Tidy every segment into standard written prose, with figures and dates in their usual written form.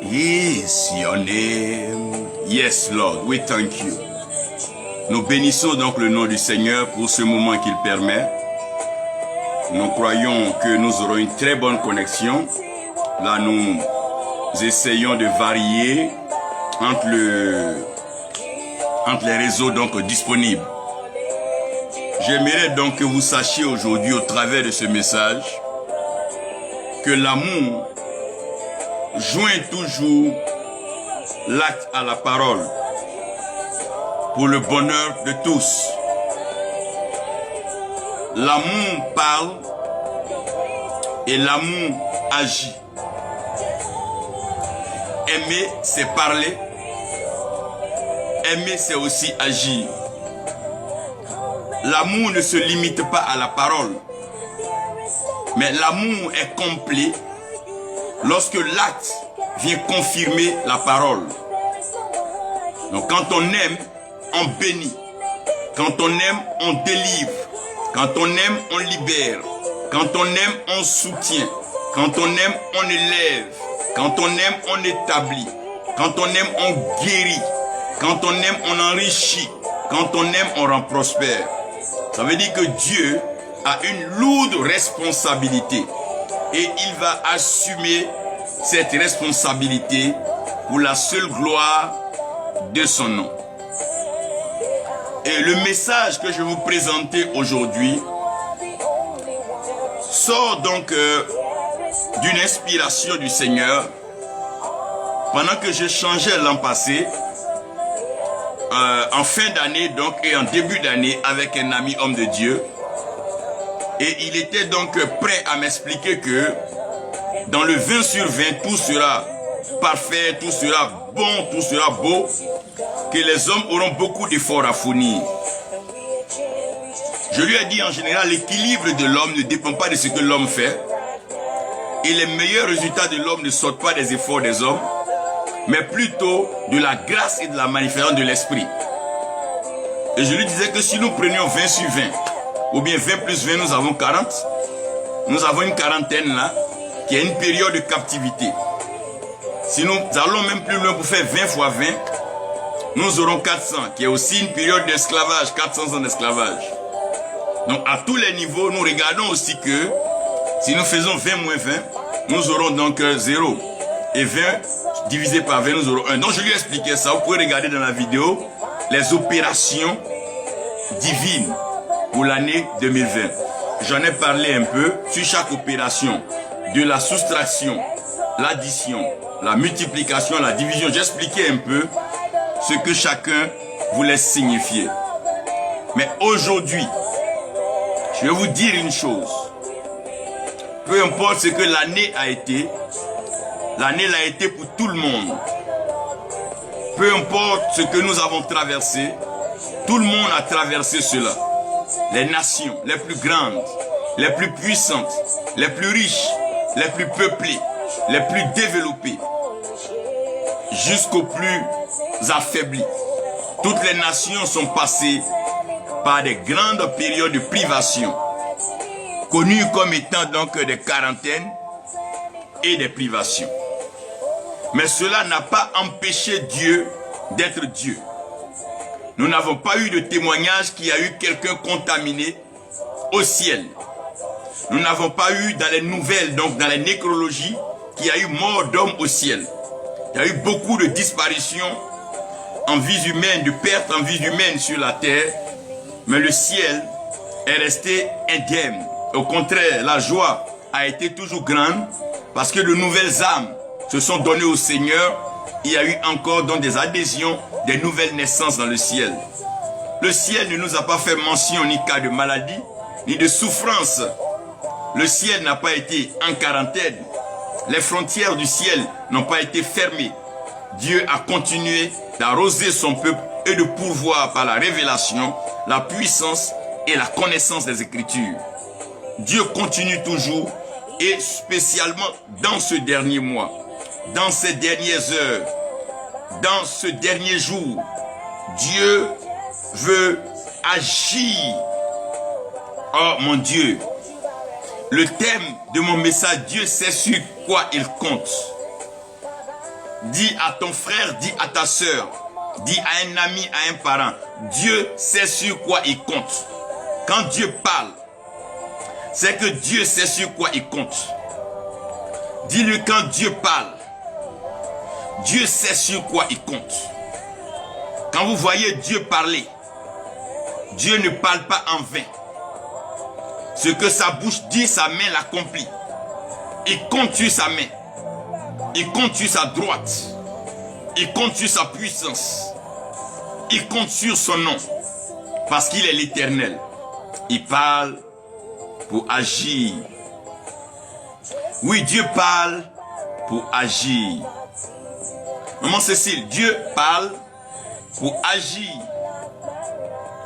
is your name. Yes, Lord, we thank you. Nous bénissons donc le nom du Seigneur pour ce moment qu'il permet. Nous croyons que nous aurons une très bonne connexion. Là, nous essayons de varier entre les réseaux donc disponibles. J'aimerais donc que vous sachiez aujourd'hui au travers de ce message que l'amour joint toujours l'acte à la parole pour le bonheur de tous. L'amour parle et l'amour agit. Aimer, c'est parler. Aimer, c'est aussi agir. L'amour ne se limite pas à la parole, mais l'amour est complet lorsque l'acte vient confirmer la parole. Donc quand on aime, on bénit. Quand on aime, on délivre. Quand on aime, on libère. Quand on aime, on soutient. Quand on aime, on élève. Quand on aime, on établit. Quand on aime, on guérit. Quand on aime, on enrichit. Quand on aime, on rend prospère. Ça veut dire que Dieu a une lourde responsabilité et il va assumer cette responsabilité pour la seule gloire de son nom. Et le message que je vais vous présenter aujourd'hui sort donc d'une inspiration du Seigneur pendant que je changeais l'an passé, en fin d'année donc et en début d'année avec un ami homme de Dieu. Et il était donc prêt à m'expliquer que dans le 20 sur 20, tout sera parfait, tout sera bon, tout sera beau, que les hommes auront beaucoup d'efforts à fournir. Je lui ai dit en général, l'équilibre de l'homme ne dépend pas de ce que l'homme fait. Et les meilleurs résultats de l'homme ne sortent pas des efforts des hommes, mais plutôt de la grâce et de la manifestation de l'esprit. Et je lui disais que si nous prenions 20 sur 20, ou bien 20 plus 20, nous avons 40, nous avons une quarantaine là, qui est une période de captivité. Si nous allons même plus loin pour faire 20 fois 20, nous aurons 400, qui est aussi une période d'esclavage, 400 ans d'esclavage. Donc à tous les niveaux, nous regardons aussi que si nous faisons 20 moins 20, nous aurons donc 0. Et 20 divisé par 20, nous aurons 1. Donc je lui ai expliqué ça. Vous pouvez regarder dans la vidéo les opérations divines pour l'année 2020. J'en ai parlé un peu sur chaque opération, de la soustraction, l'addition, la multiplication, la division. J'ai expliqué un peu ce que chacun voulait signifier. Mais aujourd'hui, je vais vous dire une chose. Peu importe ce que l'année a été, l'année l'a été pour tout le monde. Peu importe ce que nous avons traversé, tout le monde a traversé cela. Les nations les plus grandes, les plus puissantes, les plus riches, les plus peuplées, les plus développées, jusqu'aux plus affaiblis. Toutes les nations sont passées par des grandes périodes de privation, connues comme étant donc des quarantaines et des privations. Mais cela n'a pas empêché Dieu d'être Dieu. Nous n'avons pas eu de témoignage qu'il y a eu quelqu'un contaminé au ciel. Nous n'avons pas eu dans les nouvelles, donc dans les nécrologies, qu'il y a eu mort d'homme au ciel. Il y a eu beaucoup de disparitions en vie humaine, de pertes en vie humaine sur la terre. Mais le ciel est resté indemne. Au contraire, la joie a été toujours grande parce que de nouvelles âmes se sont données au Seigneur. Il y a eu encore donc des adhésions, des nouvelles naissances dans le ciel. Le ciel ne nous a pas fait mention ni cas de maladie, ni de souffrance. Le ciel n'a pas été en quarantaine. Les frontières du ciel n'ont pas été fermées. Dieu a continué d'arroser son peuple et de pourvoir par la révélation, la puissance et la connaissance des Écritures. Dieu continue toujours et spécialement dans ce dernier mois, dans ces dernières heures, dans ce dernier jour, Dieu veut agir. Oh mon Dieu, le thème de mon message, Dieu sait sur quoi il compte. dis à ton frère, dis à ta soeur, dis à un ami, à un parent. Dieu sait sur quoi il compte. Quand Dieu parle, c'est que Dieu sait sur quoi il compte. Dis-lui quand Dieu parle, Dieu sait sur quoi il compte. Quand vous voyez Dieu parler, Dieu ne parle pas en vain. Ce que sa bouche dit, sa main l'accomplit. Il compte sur sa main. Il compte sur sa droite. Il compte sur sa puissance. Il compte sur son nom. Parce qu'il est l'Éternel. Il parle pour agir. Oui, Dieu parle pour agir. Maman Cécile, Dieu parle pour agir.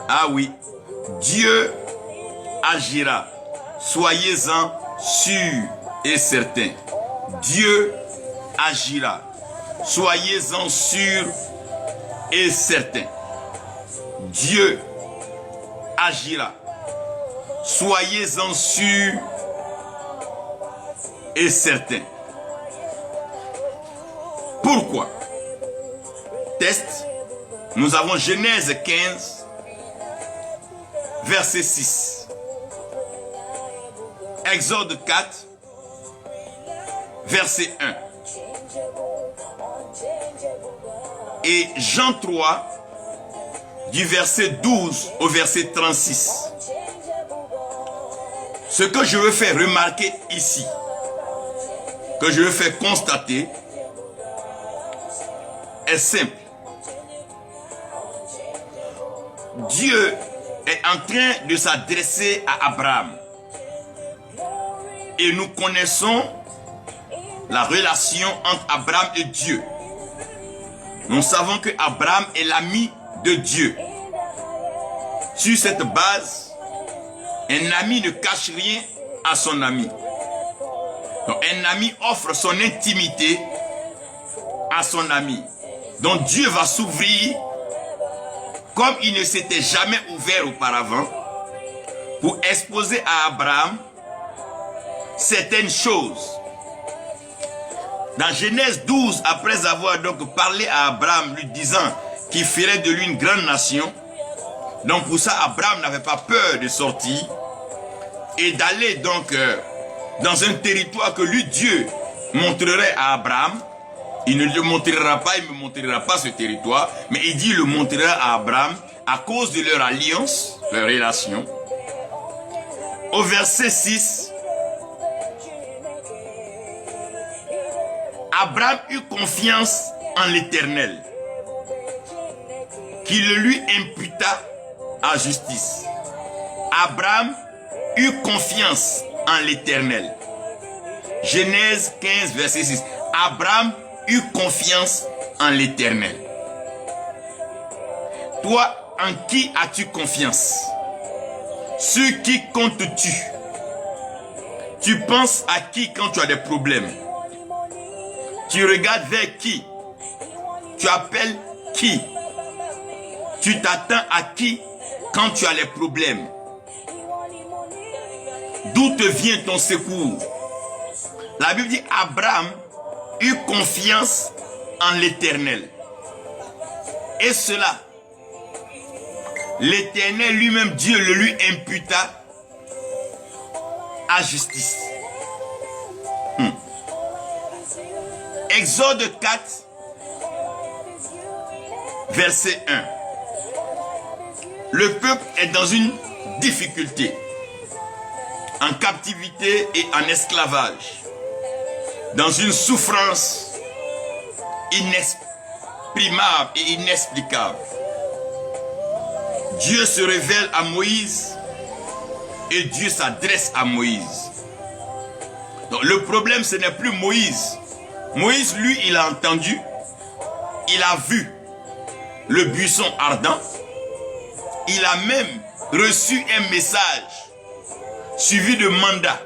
Ah oui, Dieu agira. Soyez-en sûrs et certains. Dieu agira. Soyez-en sûrs et certains. Dieu agira. Soyez-en sûrs et certains. Pourquoi? Test. Nous avons Genèse 15, verset 6. Exode 4, verset 1. Et Jean 3, du verset 12 au verset 36. Ce que je veux faire remarquer ici, que je veux faire constater, est simple. Dieu est en train de s'adresser à Abraham. Et nous connaissons la relation entre Abraham et Dieu. Nous savons que Abraham est l'ami de Dieu. Sur cette base, un ami ne cache rien à son ami. Donc un ami offre son intimité à son ami. Donc Dieu va s'ouvrir comme il ne s'était jamais ouvert auparavant pour exposer à Abraham certaines choses. Dans Genèse 12, après avoir donc parlé à Abraham, lui disant qu'il ferait de lui une grande nation, donc pour ça Abraham n'avait pas peur de sortir et d'aller donc dans un territoire que lui Dieu montrerait à Abraham. Il ne le montrera pas, il ne me montrera pas ce territoire, mais il dit il le montrera à Abraham à cause de leur alliance, leur relation. Au verset 6, Abraham eut confiance en l'Éternel, qui le lui imputa à justice. Abraham eut confiance en l'Éternel. Genèse 15, verset 6. Abraham eut confiance en l'Éternel. Toi, en qui as-tu confiance? Sur qui comptes-tu? Tu penses à qui quand tu as des problèmes? Tu regardes vers qui? Tu appelles qui? Tu t'attends à qui quand tu as les problèmes? D'où te vient ton secours? La Bible dit Abraham eut confiance en l'Éternel. Et cela, l'Éternel lui-même, Dieu le lui imputa à justice. Exode 4, verset 1. Le peuple est dans une difficulté, en captivité et en esclavage, dans une souffrance inexprimable et inexplicable. Dieu se révèle à Moïse et Dieu s'adresse à Moïse. Donc le problème, ce n'est plus Moïse. Moïse, lui, il a entendu, il a vu le buisson ardent, il a même reçu un message suivi de mandat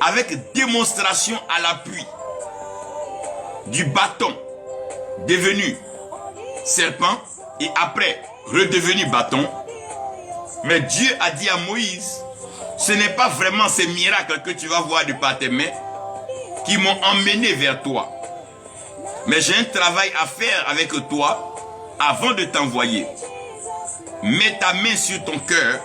avec démonstration à l'appui du bâton devenu serpent et après redevenu bâton. Mais Dieu a dit à Moïse, ce n'est pas vraiment ces miracles que tu vas voir de par tes mains qui m'ont emmené vers toi. Mais j'ai un travail à faire avec toi avant de t'envoyer. Mets ta main sur ton cœur.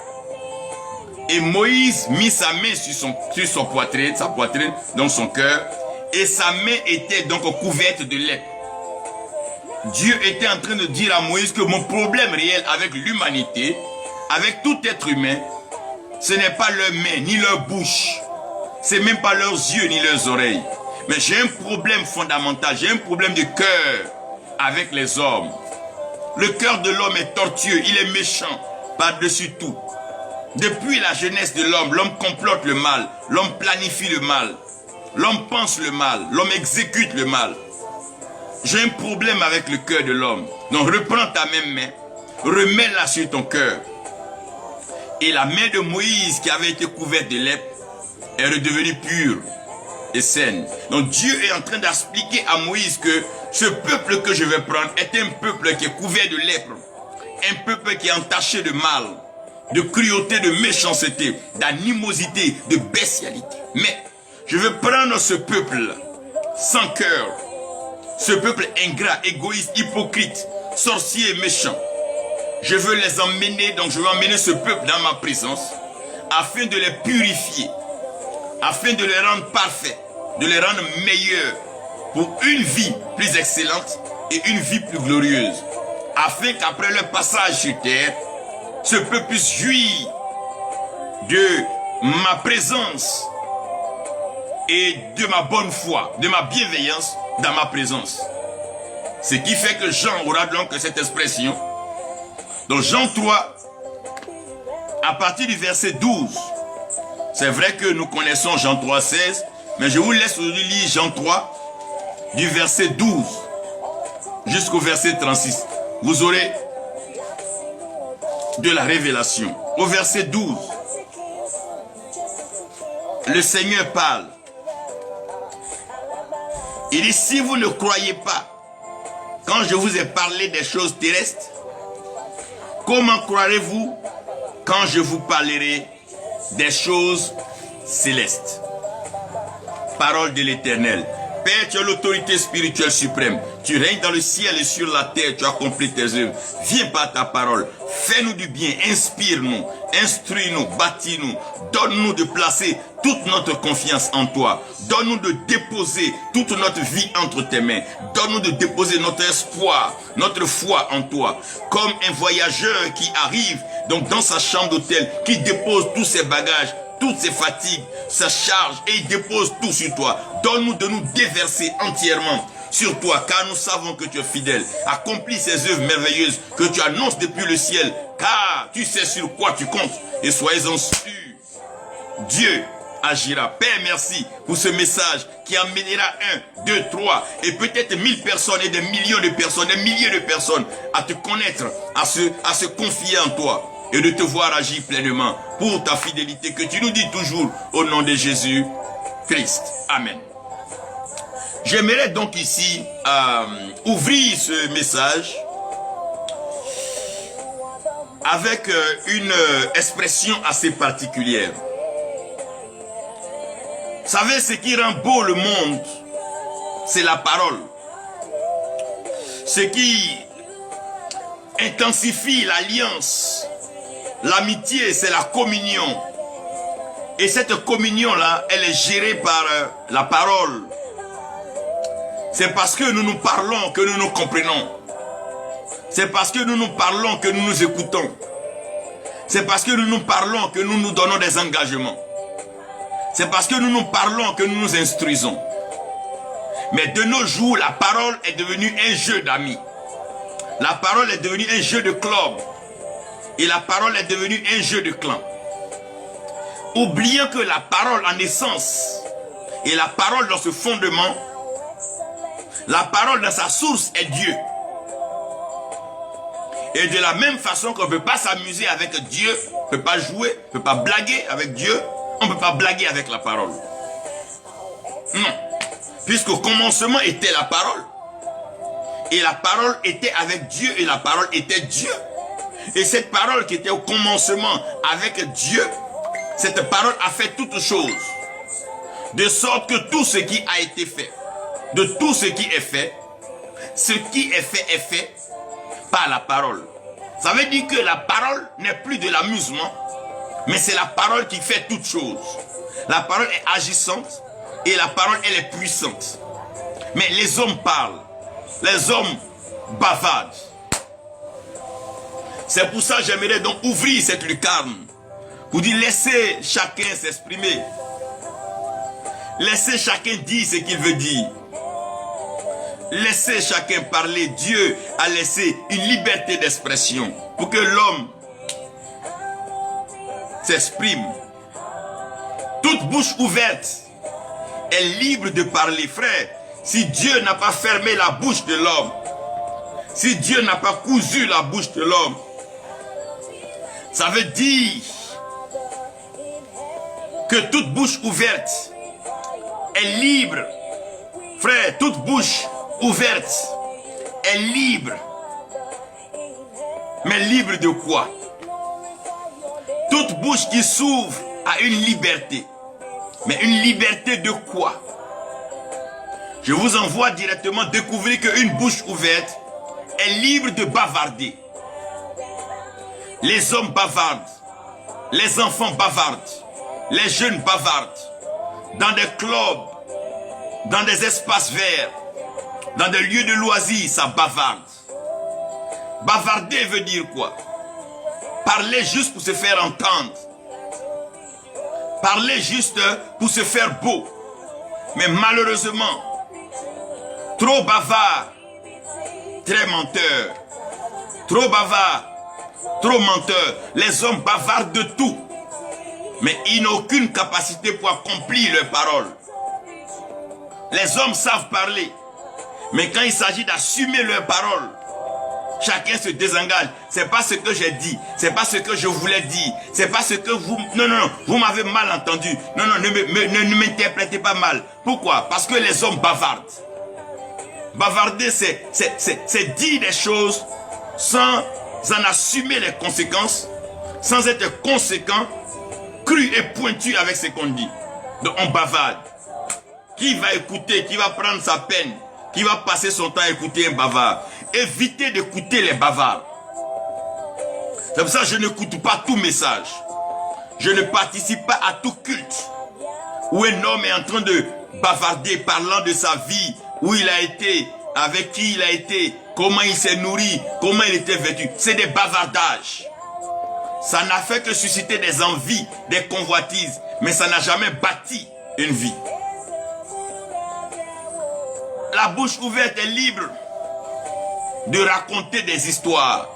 Et Moïse mit sa main sur sa poitrine, dans son cœur. Et sa main était donc couverte de lèpre. Dieu était en train de dire à Moïse que mon problème réel avec l'humanité, avec tout être humain, ce n'est pas leurs mains ni leur bouche. C'est même pas leurs yeux ni leurs oreilles. Mais j'ai un problème fondamental, j'ai un problème de cœur avec les hommes. Le cœur de l'homme est tortueux, il est méchant par-dessus tout. Depuis la jeunesse de l'homme, l'homme complote le mal, l'homme planifie le mal, l'homme pense le mal, l'homme exécute le mal. J'ai un problème avec le cœur de l'homme. Donc reprends ta même main, remets-la sur ton cœur. Et la main de Moïse qui avait été couverte de lèpre est redevenue pure et saine. Donc Dieu est en train d'expliquer à Moïse que ce peuple que je vais prendre est un peuple qui est couvert de lèpre. Un peuple qui est entaché de mal, de cruauté, de méchanceté, d'animosité, de bestialité. Mais je veux prendre ce peuple sans cœur, ce peuple ingrat, égoïste, hypocrite, sorcier et méchant. Je veux les emmener, donc je veux emmener ce peuple dans ma présence afin de les purifier, afin de les rendre parfaits, de les rendre meilleurs pour une vie plus excellente et une vie plus glorieuse. Afin qu'après leur passage sur terre, ce peuple puisse jouir de ma présence et de ma bonne foi, de ma bienveillance dans ma présence. Ce qui fait que Jean aura donc cette expression. Donc Jean 3, à partir du verset 12, c'est vrai que nous connaissons Jean 3, 16, mais je vous laisse aujourd'hui lire Jean 3, du verset 12 jusqu'au verset 36. Vous aurez de la révélation. Au verset 12, le Seigneur parle. Il dit, si vous ne croyez pas, quand je vous ai parlé des choses terrestres, comment croirez-vous quand je vous parlerai des choses célestes? Parole de l'Éternel. Père, tu as l'autorité spirituelle suprême. Tu règnes dans le ciel et sur la terre. Tu as accompli tes œuvres. Viens par ta parole. Fais-nous du bien. Inspire-nous. Instruis-nous. Bâtis-nous. Donne-nous de placer toute notre confiance en toi. Donne-nous de déposer toute notre vie entre tes mains. Donne-nous de déposer notre espoir, notre foi en toi. Comme un voyageur qui arrive donc dans sa chambre d'hôtel, qui dépose tous ses bagages, toutes ses fatigues, sa charge, et il dépose tout sur toi. Donne-nous de nous déverser entièrement sur toi, car nous savons que tu es fidèle. Accomplis ces œuvres merveilleuses que tu annonces depuis le ciel, car tu sais sur quoi tu comptes, et soyez-en sûrs. Dieu agira. Père, merci pour ce message qui amènera 1, 2, 3 et peut-être 1000 personnes et des millions de personnes, des milliers de personnes à te connaître, à se confier en toi et de te voir agir pleinement pour ta fidélité que tu nous dis toujours au nom de Jésus Christ. Amen. J'aimerais donc ici ouvrir ce message avec une expression assez particulière. Vous savez, ce qui rend beau le monde, c'est la parole. Ce qui intensifie l'alliance, l'amitié, c'est la communion. Et cette communion-là, elle est gérée par la parole. C'est parce que nous nous parlons que nous nous comprenons. C'est parce que nous nous parlons que nous nous écoutons. C'est parce que nous nous parlons que nous nous donnons des engagements. C'est parce que nous nous parlons que nous nous instruisons. Mais de nos jours, la parole est devenue un jeu d'amis. La parole est devenue un jeu de club. Et la parole est devenue un jeu de clan. Oubliant que la parole en essence et la parole dans ce fondement, la parole dans sa source est Dieu. Et de la même façon qu'on ne peut pas s'amuser avec Dieu, on ne peut pas jouer, on ne peut pas blaguer avec Dieu, on ne peut pas blaguer avec la parole. Non. Puisqu'au commencement était la parole. Et la parole était avec Dieu et la parole était Dieu. Et cette parole qui était au commencement avec Dieu, cette parole a fait toutes choses. De sorte que tout ce qui a été fait, de tout ce qui est fait, ce qui est fait par la parole. Ça veut dire que la parole n'est plus de l'amusement, mais c'est la parole qui fait toute chose. La parole est agissante et la parole, elle est puissante. Mais les hommes parlent, les hommes bavardent. C'est pour ça que j'aimerais donc ouvrir cette lucarne pour dire laissez chacun s'exprimer. Laissez chacun dire ce qu'il veut dire. Laissez chacun parler. Dieu a laissé une liberté d'expression pour que l'homme s'exprime. Toute bouche ouverte est libre de parler. Frère, si Dieu n'a pas fermé la bouche de l'homme, si Dieu n'a pas cousu la bouche de l'homme, ça veut dire que toute bouche ouverte est libre. Frère, toute bouche ouverte est libre. Mais libre de quoi? Toute bouche qui s'ouvre a une liberté. Mais une liberté de quoi? Je vous envoie directement découvrir qu'une bouche ouverte est libre de bavarder. Les hommes bavardent, les enfants bavardent, les jeunes bavardent, dans des clubs, dans des espaces verts, dans des lieux de loisirs, ça bavarde. Bavarder veut dire quoi? Parler juste pour se faire entendre. Parler juste pour se faire beau. Mais malheureusement, trop bavard, très menteur. Trop bavard, trop menteur. Les hommes bavardent de tout. Mais ils n'ont aucune capacité pour accomplir leurs paroles. Les hommes savent parler. Mais quand il s'agit d'assumer leurs paroles, chacun se désengage. C'est pas ce que j'ai dit. C'est pas ce que je voulais dire. C'est pas ce que vous... Non, vous m'avez mal entendu. Non, ne m'interprétez pas mal. Pourquoi? Parce que les hommes bavardent. Bavarder, c'est dire des choses sans en assumer les conséquences, sans être conséquent, cru et pointu avec ce qu'on dit. Donc on bavarde. Qui va écouter, qui va prendre sa peine, qui va passer son temps à écouter un bavard? Évitez d'écouter les bavards. C'est pour ça que je n'écoute pas tout message. Je ne participe pas à tout culte où un homme est en train de bavarder, parlant de sa vie, où il a été, avec qui il a été, comment il s'est nourri, comment il était vêtu. C'est des bavardages. Ça n'a fait que susciter des envies, des convoitises, mais ça n'a jamais bâti une vie. La bouche ouverte est libre de raconter des histoires.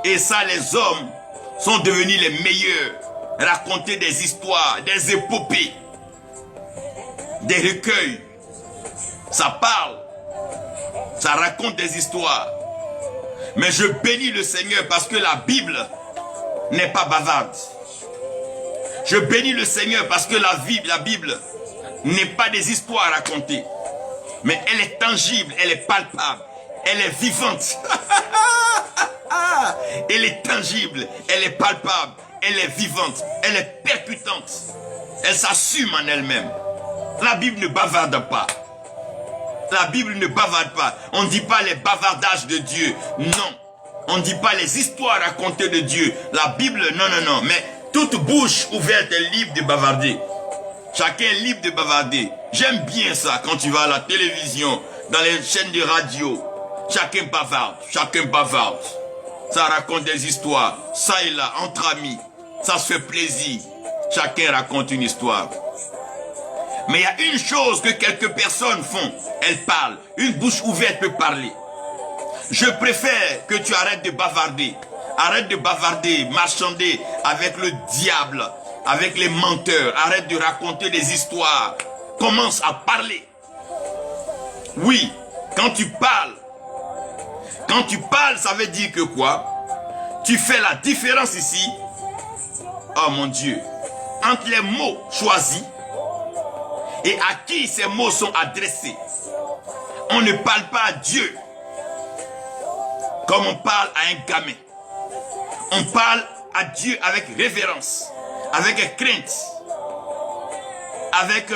Et ça, les hommes sont devenus les meilleurs. Raconter des histoires, des épopées, des recueils. Ça parle, ça raconte des histoires. Mais je bénis le Seigneur parce que la Bible n'est pas bavarde. Je bénis le Seigneur parce que la Bible n'est pas des histoires racontées. Mais elle est tangible, elle est palpable, elle est vivante. Elle est tangible, elle est palpable, elle est vivante, elle est percutante. Elle s'assume en elle-même. La Bible ne bavarde pas. La Bible ne bavarde pas. On ne dit pas les bavardages de Dieu. Non. On ne dit pas les histoires racontées de Dieu. La Bible, non. Mais toute bouche ouverte est libre de bavarder. Chacun est libre de bavarder. J'aime bien ça quand tu vas à la télévision, dans les chaînes de radio. Chacun bavarde, chacun bavarde. Ça raconte des histoires, ça et là, entre amis. Ça se fait plaisir. Chacun raconte une histoire. Mais il y a une chose que quelques personnes font. Elles parlent. Une bouche ouverte peut parler. Je préfère que tu arrêtes de bavarder. Arrête de bavarder, marchander avec le diable, avec les menteurs. Arrête de raconter des histoires. Commence à parler. Oui, quand tu parles, ça veut dire que quoi? Tu fais la différence ici, oh mon Dieu, entre les mots choisis et à qui ces mots sont adressés. On ne parle pas à Dieu comme on parle à un gamin. On parle à Dieu avec révérence, avec crainte, avec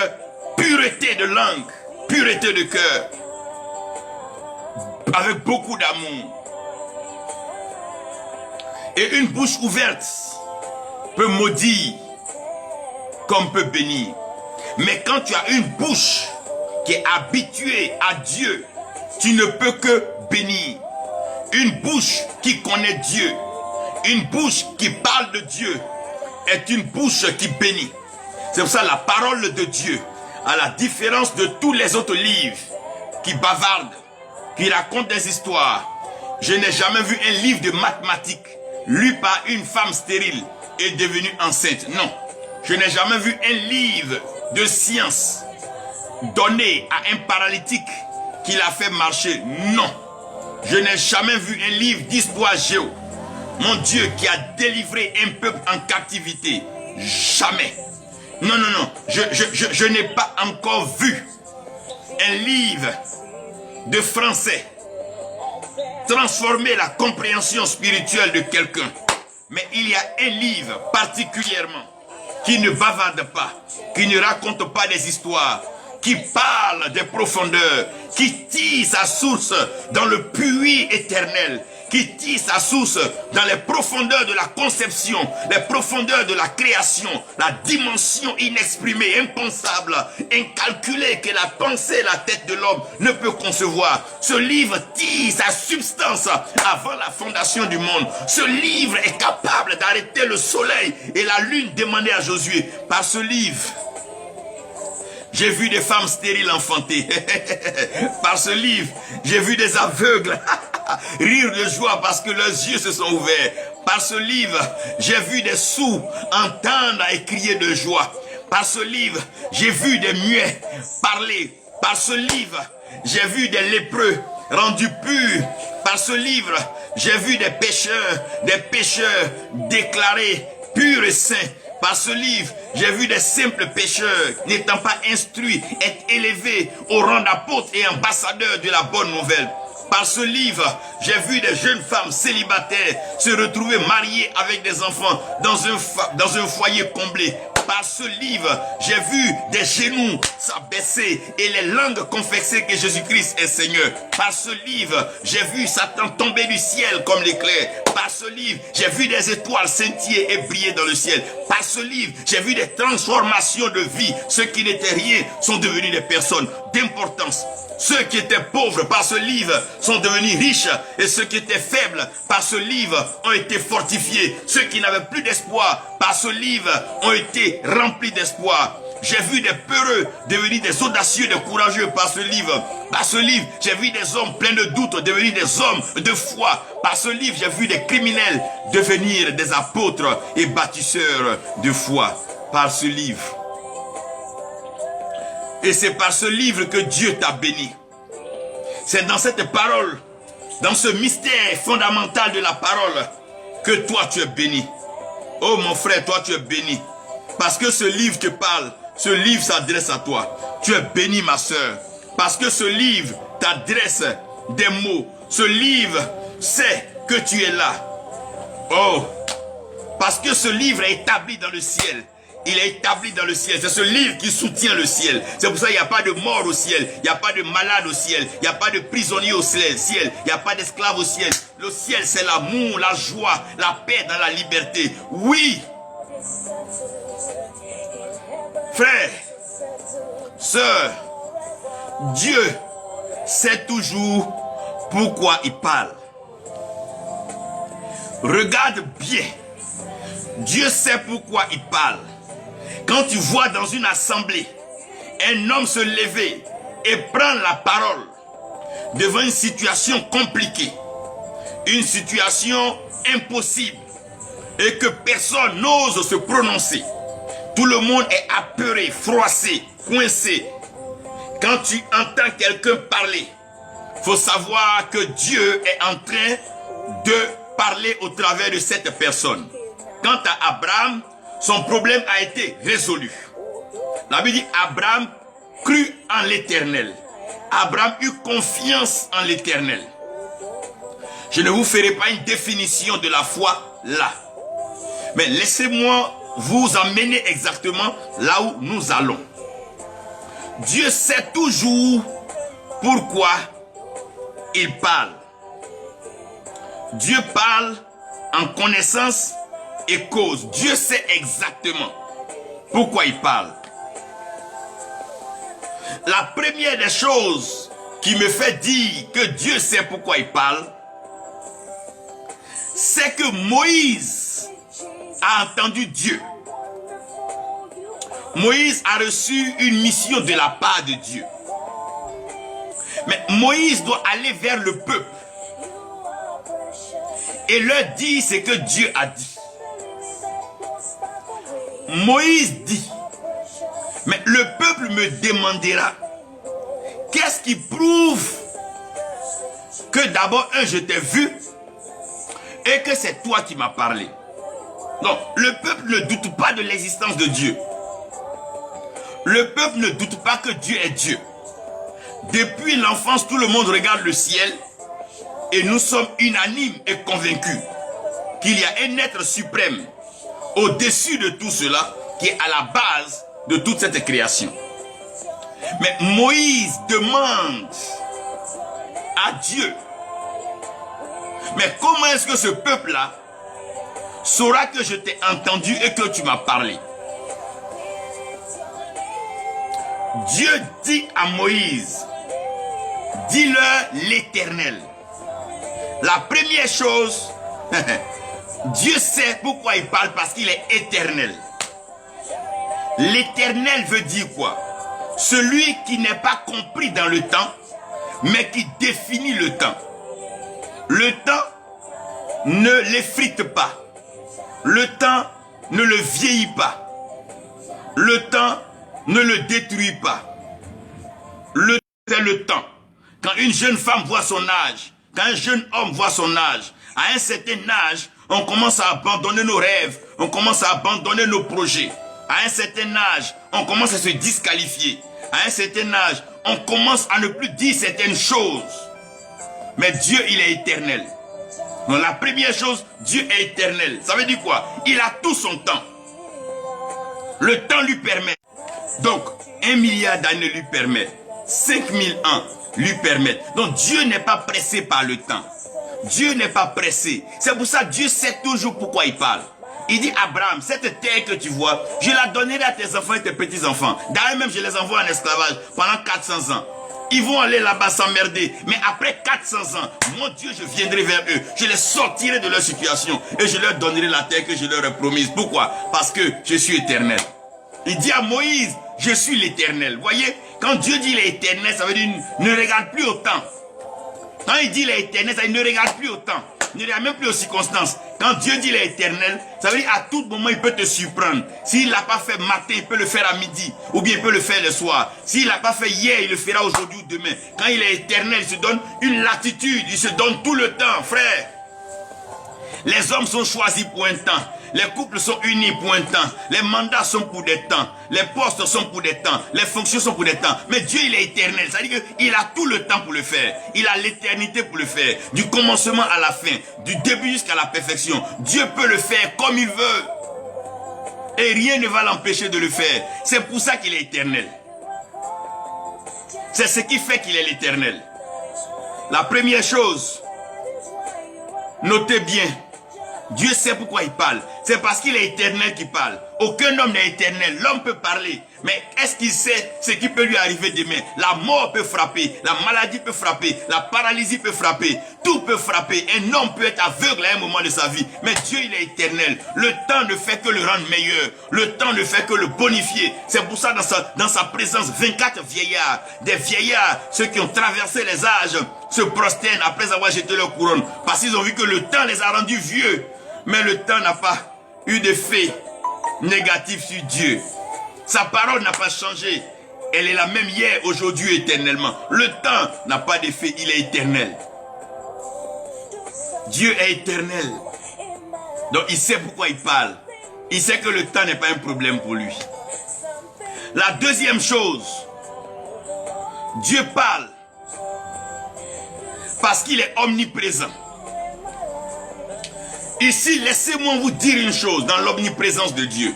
pureté de langue, pureté de cœur. avec beaucoup d'amour. Et une bouche ouverte peut maudire comme peut bénir. Mais quand tu as une bouche qui est habituée à Dieu, tu ne peux que bénir. Une bouche qui connaît Dieu, une bouche qui parle de Dieu, est une bouche qui bénit. C'est pour ça la parole de Dieu, à la différence de tous les autres livres qui bavardent, qui racontent des histoires, je n'ai jamais vu un livre de mathématiques lu par une femme stérile et devenue enceinte. Non. Je n'ai jamais vu un livre de science donné à un paralytique qui l'a fait marcher. Non. Je n'ai jamais vu un livre d'histoire géo. Mon Dieu qui a délivré un peuple en captivité. Jamais. Non, non, non. Je n'ai pas encore vu un livre de français transformer la compréhension spirituelle de quelqu'un. Mais il y a un livre particulièrement qui ne bavarde pas, qui ne raconte pas des histoires, qui parle des profondeurs, qui tire sa source dans le puits éternel, qui tire sa source dans les profondeurs de la conception, les profondeurs de la création, la dimension inexprimée, impensable, incalculée que la pensée, la tête de l'homme ne peut concevoir. Ce livre tire sa substance avant la fondation du monde. Ce livre est capable d'arrêter le soleil et la lune. Demandez à Josué. Par ce livre, j'ai vu des femmes stériles enfanter. Par ce livre, j'ai vu des aveugles rire de joie parce que leurs yeux se sont ouverts. Par ce livre, j'ai vu des sourds entendre et crier de joie. Par ce livre, j'ai vu des muets parler. Par ce livre, j'ai vu des lépreux rendus purs. Par ce livre, j'ai vu des pécheurs déclarés purs et saints. Par ce livre, j'ai vu des simples pécheurs, n'étant pas instruits, être élevés au rang d'apôtres et ambassadeurs de la bonne nouvelle. Par ce livre, j'ai vu des jeunes femmes célibataires se retrouver mariées avec des enfants dans un foyer comblé. Par ce livre, j'ai vu des genoux s'abaisser et les langues confesser que Jésus-Christ est Seigneur. Par ce livre, j'ai vu Satan tomber du ciel comme l'éclair. Par ce livre, j'ai vu des étoiles scintiller et briller dans le ciel. Par ce livre, j'ai vu des transformations de vie. Ceux qui n'étaient rien sont devenus des personnes d'importance. Ceux qui étaient pauvres par ce livre sont devenus riches et ceux qui étaient faibles par ce livre ont été fortifiés. Ceux qui n'avaient plus d'espoir par ce livre ont été remplis d'espoir. J'ai vu des peureux devenir des audacieux, des courageux par ce livre. Par ce livre, j'ai vu des hommes pleins de doutes devenir des hommes de foi. Par ce livre, j'ai vu des criminels devenir des apôtres et bâtisseurs de foi. Par ce livre. Et c'est par ce livre que Dieu t'a béni. C'est dans cette parole, dans ce mystère fondamental de la parole, que toi tu es béni. Oh mon frère, toi tu es béni. Parce que ce livre te parle, ce livre s'adresse à toi. Tu es béni ma soeur. Parce que ce livre t'adresse des mots. Ce livre sait que tu es là. Oh, parce que ce livre est établi dans le ciel. Il est établi dans le ciel. C'est ce livre qui soutient le ciel. C'est pour ça qu'il n'y a pas de mort au ciel. Il n'y a pas de malade au ciel. Il n'y a pas de prisonnier au ciel. Il n'y a pas d'esclave au ciel. Le ciel, c'est l'amour, la joie, la paix dans la liberté. Oui. Frère, sœur, Dieu sait toujours pourquoi il parle. Regarde bien. Dieu sait pourquoi il parle. Quand tu vois dans une assemblée un homme se lever et prendre la parole devant une situation compliquée, une situation impossible et que personne n'ose se prononcer, tout le monde est apeuré, froissé, coincé. Quand tu entends quelqu'un parler, il faut savoir que Dieu est en train de parler au travers de cette personne. Quant à Abraham, son problème a été résolu. La Bible dit Abraham crut en l'Éternel. Abraham eut confiance en l'Éternel. Je ne vous ferai pas une définition de la foi là. Mais laissez-moi vous emmener exactement là où nous allons. Dieu sait toujours pourquoi il parle, Dieu parle en connaissance et cause. Dieu sait exactement pourquoi il parle. La première des choses qui me fait dire que Dieu sait pourquoi il parle, c'est que Moïse a entendu Dieu. Moïse a reçu une mission de la part de Dieu. Mais Moïse doit aller vers le peuple et leur dire ce que Dieu a dit. Moïse dit, mais le peuple me demandera, qu'est-ce qui prouve que d'abord, je t'ai vu et que c'est toi qui m'as parlé. Non, le peuple ne doute pas de l'existence de Dieu. Le peuple ne doute pas que Dieu est Dieu. Depuis l'enfance, tout le monde regarde le ciel et nous sommes unanimes et convaincus qu'il y a un être suprême au-dessus de tout cela qui est à la base de toute cette création. Mais Moïse demande à Dieu, mais comment est-ce que ce peuple-là saura que je t'ai entendu et que tu m'as parlé? Dieu dit à Moïse, dis-leur l'Éternel. La première chose, Dieu sait pourquoi il parle, parce qu'il est éternel. L'éternel veut dire quoi? Celui qui n'est pas compris dans le temps, mais qui définit le temps. Le temps ne l'effrite pas. Le temps ne le vieillit pas. Le temps ne le détruit pas. C'est le temps. Quand une jeune femme voit son âge, quand un jeune homme voit son âge, à un certain âge, on commence à abandonner nos rêves, on commence à abandonner nos projets. À un certain âge, on commence à se disqualifier. À un certain âge, on commence à ne plus dire certaines choses. Mais Dieu, il est éternel. Donc la première chose, Dieu est éternel. Ça veut dire quoi? Il a tout son temps. Le temps lui permet. Donc, 1 milliard d'années lui permet. 5000 ans lui permettent. Donc Dieu n'est pas pressé par le temps. Dieu n'est pas pressé. C'est pour ça que Dieu sait toujours pourquoi il parle. Il dit, Abraham, cette terre que tu vois, je la donnerai à tes enfants et tes petits-enfants. D'ailleurs même, je les envoie en esclavage pendant 400 ans. Ils vont aller là-bas s'emmerder. Mais après 400 ans, mon Dieu, je viendrai vers eux. Je les sortirai de leur situation. Et je leur donnerai la terre que je leur ai promise. Pourquoi? Parce que je suis éternel. Il dit à Moïse, je suis l'éternel. Voyez, quand Dieu dit il est éternel, ça veut dire ne regarde plus au temps. Quand il dit il est éternel, ça veut dire ne regarde plus au temps. Ne regarde même plus aux circonstances. Quand Dieu dit il est éternel, ça veut dire à tout moment il peut te surprendre. S'il ne l'a pas fait matin, il peut le faire à midi. Ou bien il peut le faire le soir. S'il ne l'a pas fait hier, il le fera aujourd'hui ou demain. Quand il est éternel, il se donne une latitude. Il se donne tout le temps, frère. Les hommes sont choisis pour un temps. Les couples sont unis pour un temps. Les mandats sont pour des temps. Les postes sont pour des temps. Les fonctions sont pour des temps. Mais Dieu, il est éternel. Ça veut dire qu'il a tout le temps pour le faire. Il a l'éternité pour le faire. Du commencement à la fin. Du début jusqu'à la perfection. Dieu peut le faire comme il veut. Et rien ne va l'empêcher de le faire. C'est pour ça qu'il est éternel. C'est ce qui fait qu'il est l'éternel. La première chose, notez bien. Dieu sait pourquoi il parle. C'est parce qu'il est éternel qu'il parle. Aucun homme n'est éternel. L'homme peut parler. Mais est-ce qu'il sait ce qui peut lui arriver demain? La mort peut frapper. La maladie peut frapper. La paralysie peut frapper. Tout peut frapper. Un homme peut être aveugle à un moment de sa vie. Mais Dieu, il est éternel. Le temps ne fait que le rendre meilleur. Le temps ne fait que le bonifier. C'est pour ça, dans sa présence, 24 vieillards. Des vieillards, ceux qui ont traversé les âges, se prosternent après avoir jeté leur couronne. Parce qu'ils ont vu que le temps les a rendus vieux. Mais le temps n'a pas eu d'effet négatif sur Dieu. Sa parole n'a pas changé. Elle est la même hier, aujourd'hui, éternellement. Le temps n'a pas d'effet, il est éternel. Dieu est éternel. Donc il sait pourquoi il parle. Il sait que le temps n'est pas un problème pour lui. La deuxième chose, Dieu parle parce qu'il est omniprésent. Ici, laissez-moi vous dire une chose dans l'omniprésence de Dieu.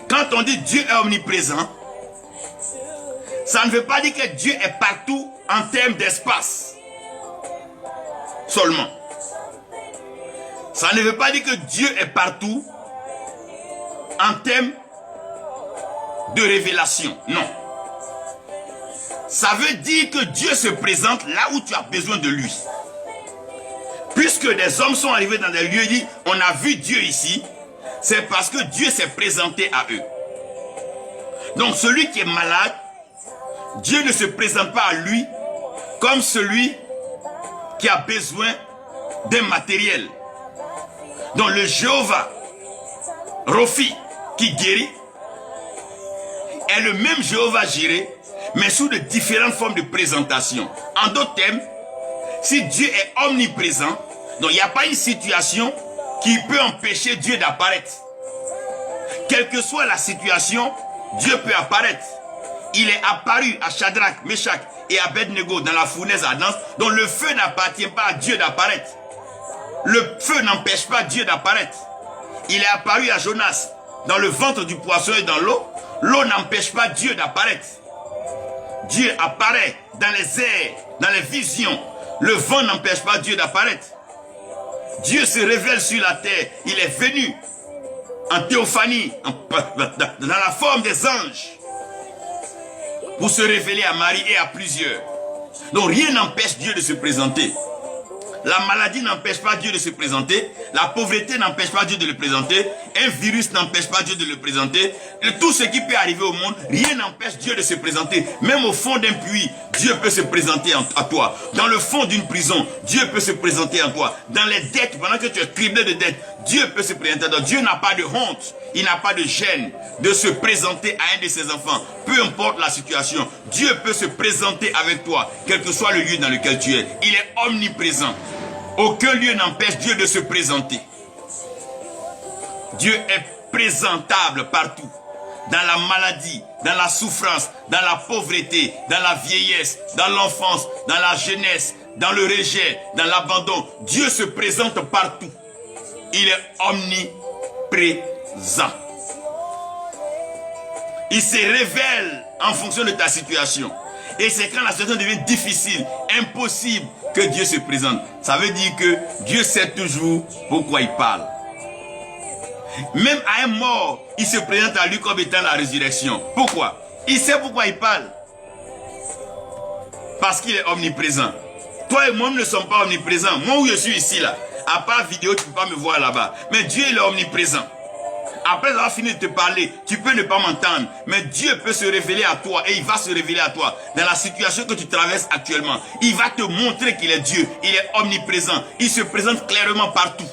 Quand on dit Dieu est omniprésent, ça ne veut pas dire que Dieu est partout en termes d'espace. seulement. Ça ne veut pas dire que Dieu est partout en termes de révélation. Non. Ça veut dire que Dieu se présente là où tu as besoin de lui. Puisque des hommes sont arrivés dans des lieux et disent, on a vu Dieu ici, c'est parce que Dieu s'est présenté à eux. Donc celui qui est malade, Dieu ne se présente pas à lui comme celui qui a besoin d'un matériel. Donc le Jéhovah, Rofi, qui guérit, est le même Jéhovah Jireh, mais sous de différentes formes de présentation. En d'autres termes, si Dieu est omniprésent, donc il n'y a pas une situation qui peut empêcher Dieu d'apparaître. Quelle que soit la situation, Dieu peut apparaître. Il est apparu à Shadrach, Meshach et Abednego dans la fournaise ardente, dont le feu n'appartient pas à Dieu d'apparaître. Le feu n'empêche pas Dieu d'apparaître. Il est apparu à Jonas dans le ventre du poisson et dans l'eau. L'eau n'empêche pas Dieu d'apparaître. Dieu apparaît dans les airs, dans les visions. Le vent n'empêche pas Dieu d'apparaître. Dieu se révèle sur la terre. Il est venu en théophanie, dans la forme des anges, pour se révéler à Marie et à plusieurs. Donc rien n'empêche Dieu de se présenter. La maladie n'empêche pas Dieu de se présenter. La pauvreté n'empêche pas Dieu de le présenter. Un virus n'empêche pas Dieu de le présenter. Tout ce qui peut arriver au monde, rien n'empêche Dieu de se présenter. Même au fond d'un puits, Dieu peut se présenter à toi. Dans le fond d'une prison, Dieu peut se présenter à toi. Dans les dettes, pendant que tu es criblé de dettes, Dieu peut se présenter à toi. Dieu n'a pas de honte, il n'a pas de gêne de se présenter à un de ses enfants. Peu importe la situation, Dieu peut se présenter avec toi, quel que soit le lieu dans lequel tu es. Il est omniprésent. Aucun lieu n'empêche Dieu de se présenter. Dieu est présentable partout. Dans la maladie, dans la souffrance, dans la pauvreté, dans la vieillesse, dans l'enfance, dans la jeunesse, dans le rejet, dans l'abandon. Dieu se présente partout. Il est omniprésent. Il se révèle en fonction de ta situation. Et c'est quand la situation devient difficile, impossible, que Dieu se présente. Ça veut dire que Dieu sait toujours pourquoi il parle. Même à un mort, il se présente à lui comme étant la résurrection. Pourquoi? Il sait pourquoi il parle. Parce qu'il est omniprésent. Toi et moi, nous ne sommes pas omniprésents. Moi où je suis ici, là, à part vidéo, tu ne peux pas me voir là-bas. Mais Dieu, il est omniprésent. Après avoir fini de te parler, tu peux ne pas m'entendre, mais Dieu peut se révéler à toi et il va se révéler à toi dans la situation que tu traverses actuellement. Il va te montrer qu'il est Dieu, il est omniprésent, il se présente clairement partout.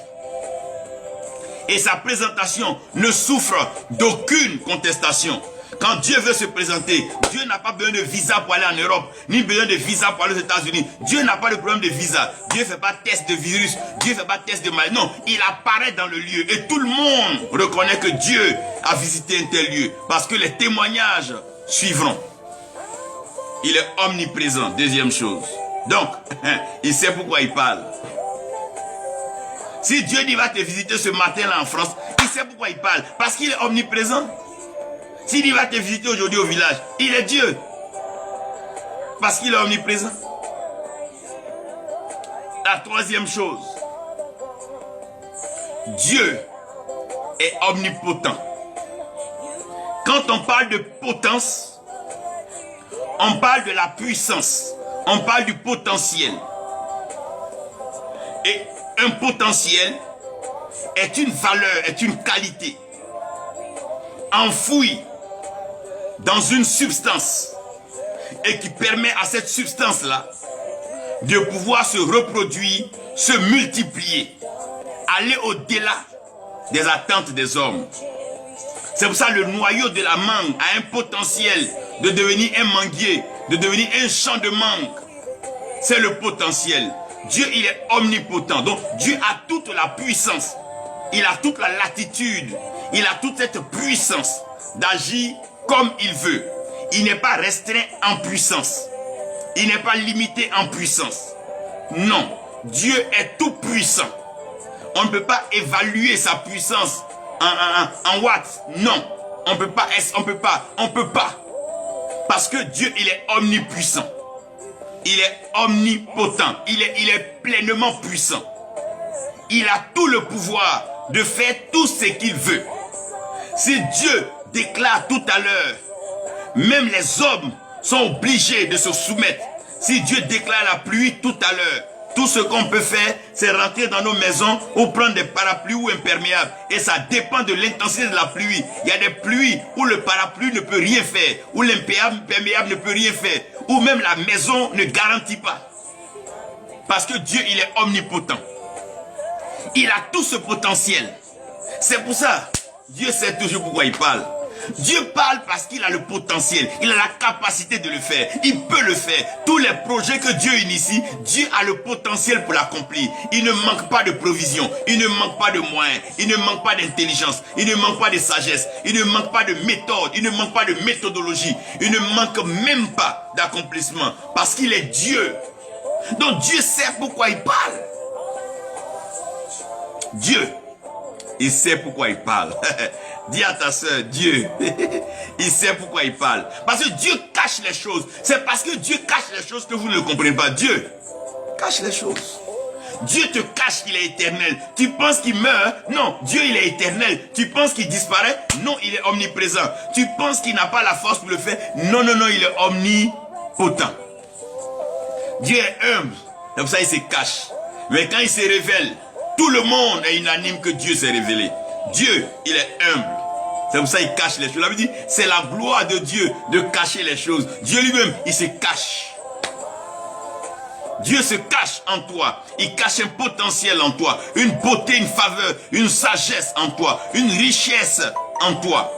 Et sa présentation ne souffre d'aucune contestation. Quand Dieu veut se présenter, Dieu n'a pas besoin de visa pour aller en Europe, ni besoin de visa pour aller aux États-Unis. Dieu n'a pas de problème de visa. Dieu ne fait pas test de virus. Dieu ne fait pas test de maladie. Non, il apparaît dans le lieu. Et tout le monde reconnaît que Dieu a visité un tel lieu. Parce que les témoignages suivront. Il est omniprésent. Deuxième chose. Donc, il sait pourquoi il parle. Si Dieu dit va te visiter ce matin-là en France, il sait pourquoi il parle. Parce qu'il est omniprésent. S'il dit va te visiter aujourd'hui au village, il est Dieu. Parce qu'il est omniprésent. La troisième chose, Dieu est omnipotent. Quand on parle de potence, on parle de la puissance. On parle du potentiel. Et un potentiel est une valeur, est une qualité enfouie dans une substance et qui permet à cette substance-là de pouvoir se reproduire, se multiplier, aller au-delà des attentes des hommes. C'est pour ça que le noyau de la mangue a un potentiel de devenir un manguier, de devenir un champ de mangue. C'est le potentiel. Dieu, il est omnipotent. Donc, Dieu a toute la puissance. Il a toute la latitude. Il a toute cette puissance d'agir comme il veut. Il n'est pas restreint en puissance. Il n'est pas limité en puissance. Non. Dieu est tout puissant. On ne peut pas évaluer sa puissance en watts. Non. On ne peut pas. On peut pas. Parce que Dieu, il est omnipuissant. Il est omnipotent. Il est pleinement puissant. Il a tout le pouvoir de faire tout ce qu'il veut. Si Dieu déclare tout à l'heure, même les hommes sont obligés de se soumettre. Si Dieu déclare la pluie tout à l'heure, tout ce qu'on peut faire, c'est rentrer dans nos maisons ou prendre des parapluies ou imperméables. Et ça dépend de l'intensité de la pluie. Il y a des pluies où le parapluie ne peut rien faire, où l'imperméable ne peut rien faire, où même la maison ne garantit pas. Parce que Dieu, il est omnipotent. Il a tout ce potentiel. C'est pour ça, Dieu sait toujours pourquoi il parle. Dieu parle parce qu'il a le potentiel, il a la capacité de le faire, il peut le faire. Tous les projets que Dieu initie, Dieu a le potentiel pour l'accomplir. Il ne manque pas de provision, il ne manque pas de moyens, il ne manque pas d'intelligence, il ne manque pas de sagesse, il ne manque pas de méthode, il ne manque pas de méthodologie, il ne manque même pas d'accomplissement parce qu'il est Dieu. Donc Dieu sait pourquoi il parle. Dieu, il sait pourquoi il parle. Dis à ta soeur, Dieu, il sait pourquoi il parle. Parce que Dieu cache les choses. C'est parce que Dieu cache les choses que vous ne le comprenez pas. Dieu cache les choses. Dieu te cache qu'il est éternel. Tu penses qu'il meurt? Non, Dieu il est éternel. Tu penses qu'il disparaît? Non, il est omniprésent. Tu penses qu'il n'a pas la force pour le faire? Non, non, non, il est omnipotent. Dieu est humble. C'est pour ça qu'il se cache. Mais quand il se révèle, tout le monde est unanime que Dieu s'est révélé. Dieu, il est humble. C'est pour ça qu'il cache les choses. La Bible dit, c'est la gloire de Dieu de cacher les choses. Dieu lui-même, il se cache. Dieu se cache en toi. Il cache un potentiel en toi. Une beauté, une faveur, une sagesse en toi. Une richesse en toi.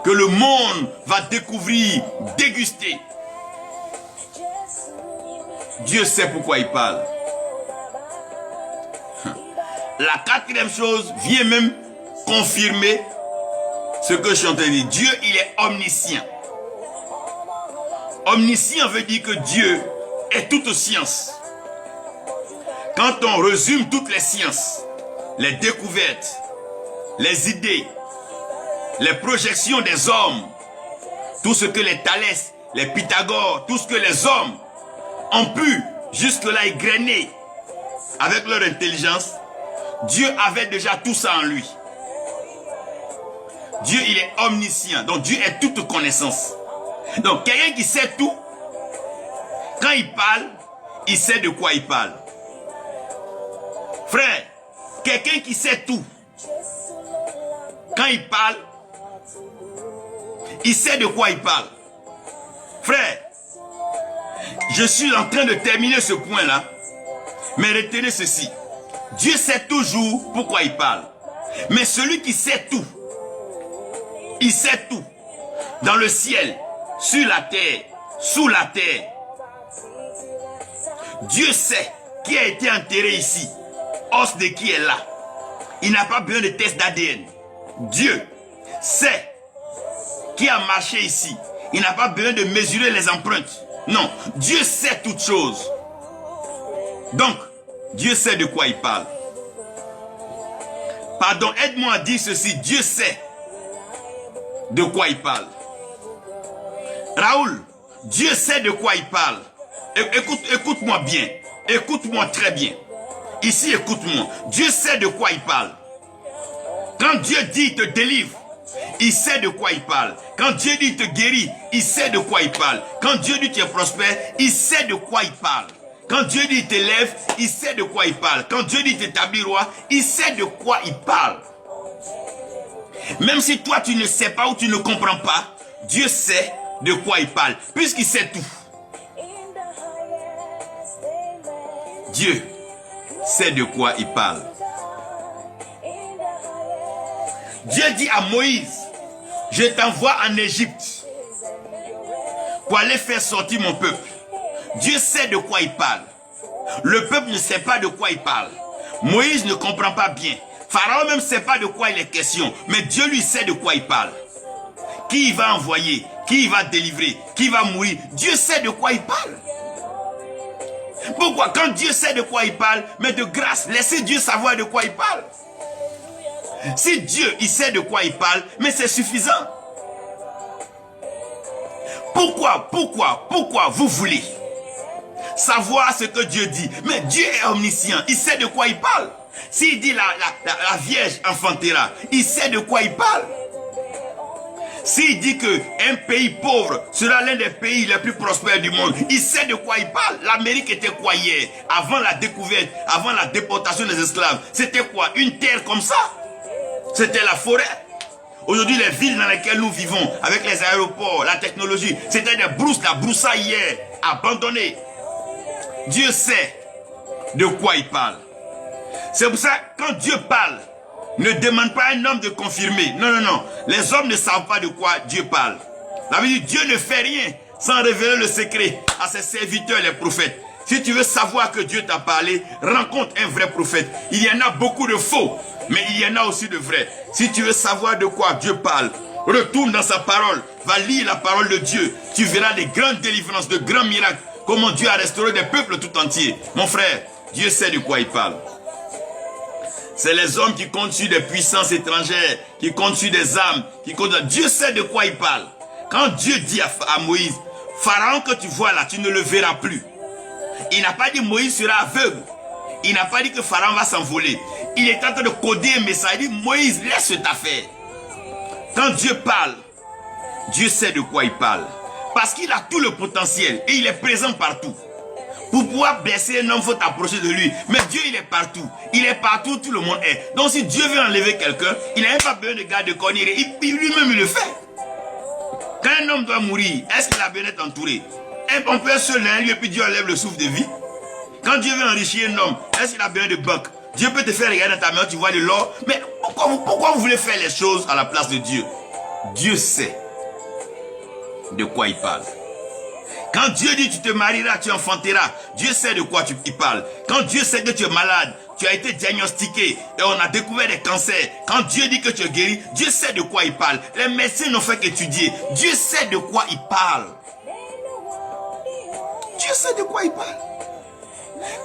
Que le monde va découvrir, déguster. Dieu sait pourquoi il parle. La quatrième chose vient même confirmer ce que je suis en train de dire. Dieu, il est omniscient. Omniscient veut dire que Dieu est toute science. Quand on résume toutes les sciences, les découvertes, les idées, les projections des hommes, tout ce que les Thalès, les Pythagore, tout ce que les hommes ont pu jusque-là égrener avec leur intelligence, Dieu avait déjà tout ça en lui. Dieu, il est omniscient. Donc Dieu est toute connaissance. Donc quelqu'un qui sait tout, quand il parle, il sait de quoi il parle. Frère, quelqu'un qui sait tout, quand il parle, il sait de quoi il parle. Frère, je suis en train de terminer ce point-là, mais retenez ceci. Dieu sait toujours pourquoi il parle. Mais celui qui sait tout, il sait tout. Dans le ciel, sur la terre, sous la terre. Dieu sait qui a été enterré ici. Os de qui est là. Il n'a pas besoin de test d'ADN. Dieu sait qui a marché ici. Il n'a pas besoin de mesurer les empreintes. Non, Dieu sait toutes choses. Donc, Dieu sait de quoi il parle. Pardon, aide-moi à dire ceci. Dieu sait de quoi il parle. Raoul, Dieu sait de quoi il parle. Écoute-moi bien. Écoute-moi très bien. Ici, écoute-moi. Dieu sait de quoi il parle. Quand Dieu dit il te délivre, il sait de quoi il parle. Quand Dieu dit il te guérit, il sait de quoi il parle. Quand Dieu dit tu es prospère, il sait de quoi il parle. Quand Dieu dit il t'élève, il sait de quoi il parle. Quand Dieu dit t'établit roi, il sait de quoi il parle. Même si toi tu ne sais pas ou tu ne comprends pas, Dieu sait de quoi il parle, puisqu'il sait tout. Dieu sait de quoi il parle. Dieu dit à Moïse, je t'envoie en Égypte pour aller faire sortir mon peuple. Dieu sait de quoi il parle. Le peuple ne sait pas de quoi il parle. Moïse ne comprend pas bien. Pharaon même ne sait pas de quoi il est question. Mais Dieu lui sait de quoi il parle. Qui il va envoyer, qui il va délivrer, qui va mourir. Dieu sait de quoi il parle. Pourquoi? Quand Dieu sait de quoi il parle, mais de grâce, laissez Dieu savoir de quoi il parle. Si Dieu, il sait de quoi il parle, mais c'est suffisant. Pourquoi vous voulez savoir ce que Dieu dit. Mais Dieu est omniscient, il sait de quoi il parle. S'il dit la Vierge enfantera, il sait de quoi il parle. S'il dit qu'un pays pauvre sera l'un des pays les plus prospères du monde, il sait de quoi il parle. L'Amérique était quoi hier? Avant la découverte, avant la déportation des esclaves, c'était quoi? Une terre comme ça? C'était la forêt. Aujourd'hui, les villes dans lesquelles nous vivons, avec les aéroports, la technologie, c'était des brousses, la broussaille hier, abandonnée. Dieu sait de quoi il parle. C'est pour ça que quand Dieu parle, ne demande pas à un homme de confirmer. Non, non, non. Les hommes ne savent pas de quoi Dieu parle. La Bible dit, Dieu ne fait rien sans révéler le secret à ses serviteurs, les prophètes. Si tu veux savoir que Dieu t'a parlé, rencontre un vrai prophète. Il y en a beaucoup de faux, mais il y en a aussi de vrais. Si tu veux savoir de quoi Dieu parle, retourne dans sa parole, va lire la parole de Dieu. Tu verras des grandes délivrances, de grands miracles, comment Dieu a restauré des peuples tout entiers. Mon frère, Dieu sait de quoi il parle. C'est les hommes qui comptent sur des puissances étrangères, qui comptent sur des âmes, qui comptent... Dieu sait de quoi il parle. Quand Dieu dit à Moïse, Pharaon que tu vois là, tu ne le verras plus. Il n'a pas dit Moïse sera aveugle. Il n'a pas dit que Pharaon va s'envoler. Il est en train de coder un message. Il dit Moïse, laisse cette affaire. Quand Dieu parle, Dieu sait de quoi il parle. Parce qu'il a tout le potentiel et il est présent partout. Pour pouvoir blesser un homme, il faut t'approcher de lui. Mais Dieu, il est partout. Il est partout, tout le monde est. Donc si Dieu veut enlever quelqu'un, il n'a même pas besoin de garde-corps. Lui-même, il le fait. Quand un homme doit mourir, est-ce qu'il a besoin d'être entouré? On peut être seul derrière lui et puis Dieu enlève le souffle de vie. Quand Dieu veut enrichir un homme, est-ce qu'il a besoin de banque? Dieu peut te faire regarder dans ta main, tu vois de l'or. Mais pourquoi vous voulez faire les choses à la place de Dieu? Dieu sait de quoi il parle. Quand Dieu dit tu te marieras, tu enfanteras, Dieu sait de quoi il parle. Quand Dieu sait que tu es malade, tu as été diagnostiqué et on a découvert des cancers. Quand Dieu dit que tu es guéri, Dieu sait de quoi il parle. Les médecins n'ont fait qu'étudier. Dieu sait de quoi il parle. Dieu sait de quoi il parle.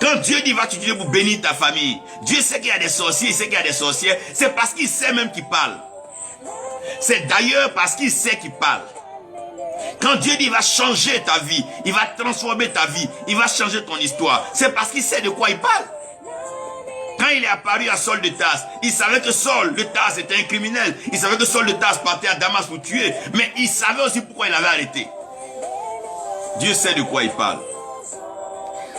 Quand Dieu dit va t'utiliser pour bénir ta famille, Dieu sait qu'il y a des sorciers, il sait qu'il y a des sorcières. C'est parce qu'il sait même qu'il parle. C'est d'ailleurs parce qu'il sait qu'il parle. Quand Dieu dit il va changer ta vie, il va transformer ta vie, il va changer ton histoire, c'est parce qu'il sait de quoi il parle. Quand il est apparu à Saul de Tarse, il savait que Saul de Tarse était un criminel. Il savait que Saul de Tarse partait à Damas pour tuer. Mais il savait aussi pourquoi il avait arrêté. Dieu sait de quoi il parle.